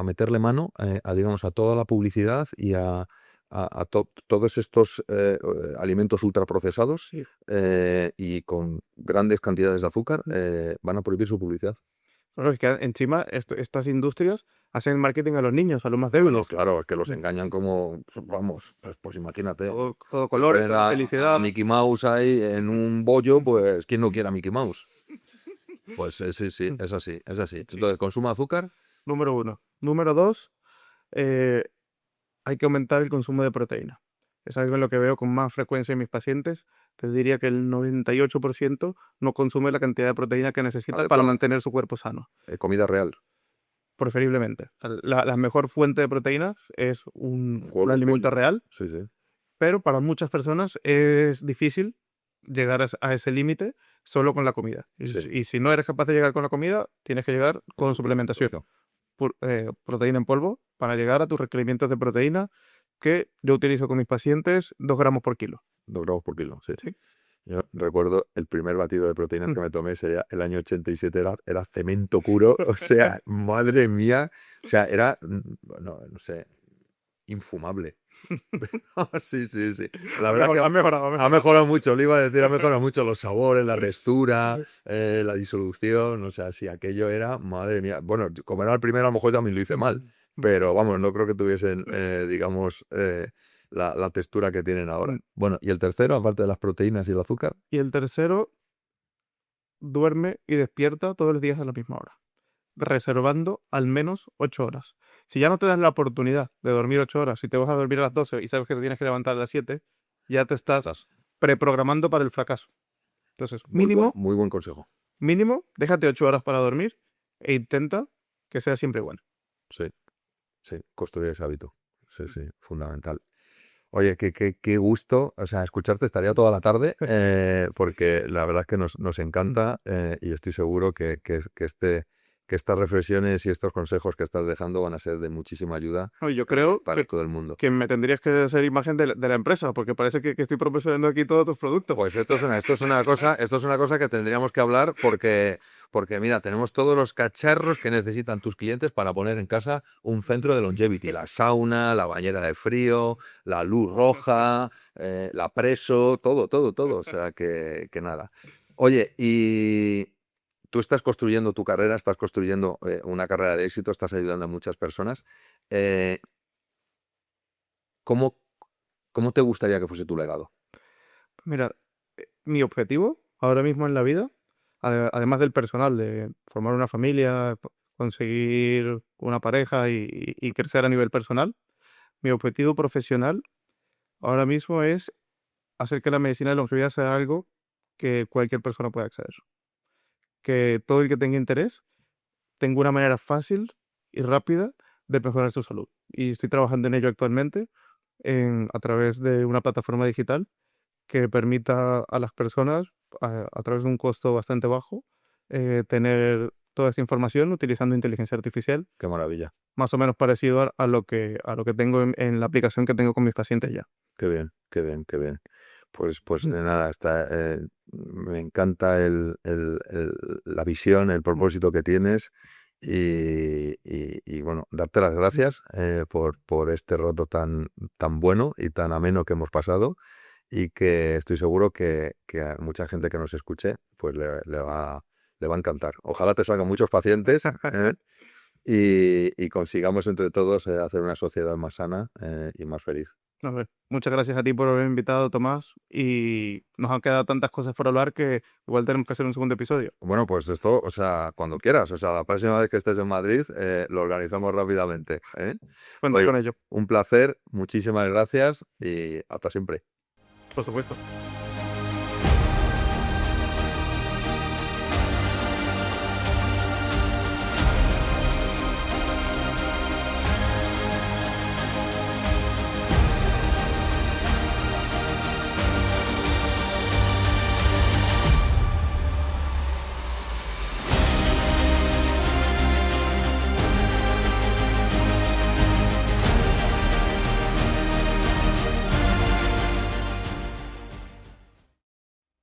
meterle mano digamos, a toda la publicidad y a todos estos alimentos ultraprocesados Sí. y con grandes cantidades de azúcar, van a prohibir su publicidad. Claro, es que encima estas industrias hacen marketing a los niños, a los más débiles. Bueno, claro, es que los engañan como, vamos, pues imagínate. Todo color, Poner a felicidad. Mickey Mouse ahí en un bollo, pues ¿quién no quiere a Mickey Mouse? Pues sí, es así, es así. Sí. Entonces, ¿consumo de azúcar? Número 1. Número 2, hay que aumentar el consumo de proteína. Es algo en lo que veo con más frecuencia en mis pacientes. Te diría que el 98% no consume la cantidad de proteína que necesita para Adecuada. mantener su cuerpo sano, Comida real. preferiblemente. O sea, la mejor fuente de proteínas es un Huevo, alimento pollo. real, Sí, sí. pero para muchas personas es difícil llegar a ese límite solo con la comida. Sí. Y si no eres capaz de llegar con la comida, tienes que llegar con suplementación. Proteína en polvo para llegar a tus requerimientos de proteína que yo utilizo con mis pacientes 2 gramos por kilo. 2 gramos por kilo, sí. Sí. Yo recuerdo el primer batido de proteínas Mm. que me tomé, sería el año 87, era cemento puro, o sea, madre mía, o sea, era, bueno, no sé, infumable. Sí, sí, sí. La verdad que Ha mejorado. ha mejorado mucho, le iba a decir, ha mejorado mucho los sabores, la textura, la disolución, o sea, si aquello era, madre mía. Bueno, como era el primero, a lo mejor también lo hice mal, pero vamos, no creo que tuviesen, digamos, la textura que tienen ahora. Bueno, y el tercero, aparte de las proteínas y el azúcar, Y el tercero, duerme y despierta todos los días a la misma hora, reservando al menos 8 horas. Si ya no te das la oportunidad de dormir 8 horas, si te vas a dormir a las 12 y sabes que te tienes que levantar a las 7, ya te estás preprogramando para el fracaso. Entonces, muy buen consejo. mínimo, déjate 8 horas para dormir e intenta que sea siempre igual. Sí, sí, construir ese hábito. Sí, sí, fundamental. Oye, qué gusto, o sea, escucharte estaría toda la tarde, porque la verdad es que nos encanta, y estoy seguro que estas reflexiones y estos consejos que estás dejando van a ser de muchísima ayuda No, y yo creo para todo el mundo. que me tendrías que hacer imagen de la empresa, porque parece que estoy promocionando aquí todos tus productos. Pues esto es una cosa que tendríamos que hablar porque mira, tenemos todos los cacharros que necesitan tus clientes para poner en casa un centro de longevity, la sauna, la bañera de frío, la luz roja, la preso, todo, o sea que nada. Oye, y tú estás construyendo tu carrera, estás construyendo una carrera de éxito, estás ayudando a muchas personas. ¿Cómo te gustaría que fuese tu legado? Mira, mi objetivo ahora mismo en la vida, además del personal, de formar una familia, conseguir una pareja y crecer a nivel personal, mi objetivo profesional ahora mismo es hacer que la medicina de longevidad sea algo que cualquier persona pueda acceder. Que todo el que tenga interés tenga una manera fácil y rápida de mejorar su salud. Y estoy trabajando en ello actualmente a través de una plataforma digital que permita a las personas, a través de un costo bastante bajo, tener toda esta información utilizando inteligencia artificial, Qué maravilla. más o menos parecido a lo que tengo en la aplicación que tengo con mis pacientes ya. Qué bien, qué bien, qué bien. Pues nada, me encanta la visión, el propósito que tienes y bueno, darte las gracias por este rato tan bueno y tan ameno que hemos pasado y que estoy seguro que a mucha gente que nos escuche pues le va a encantar. Ojalá te salgan muchos pacientes y consigamos entre todos hacer una sociedad más sana y más feliz. A ver, muchas gracias a ti por haberme invitado, Tomás, y nos han quedado tantas cosas por hablar que igual tenemos que hacer un segundo episodio. Bueno, pues esto, o sea, cuando quieras, o sea, la próxima vez que estés en Madrid, lo organizamos rápidamente. Cuenta Oye, con ello, un placer, muchísimas gracias y hasta siempre. por supuesto.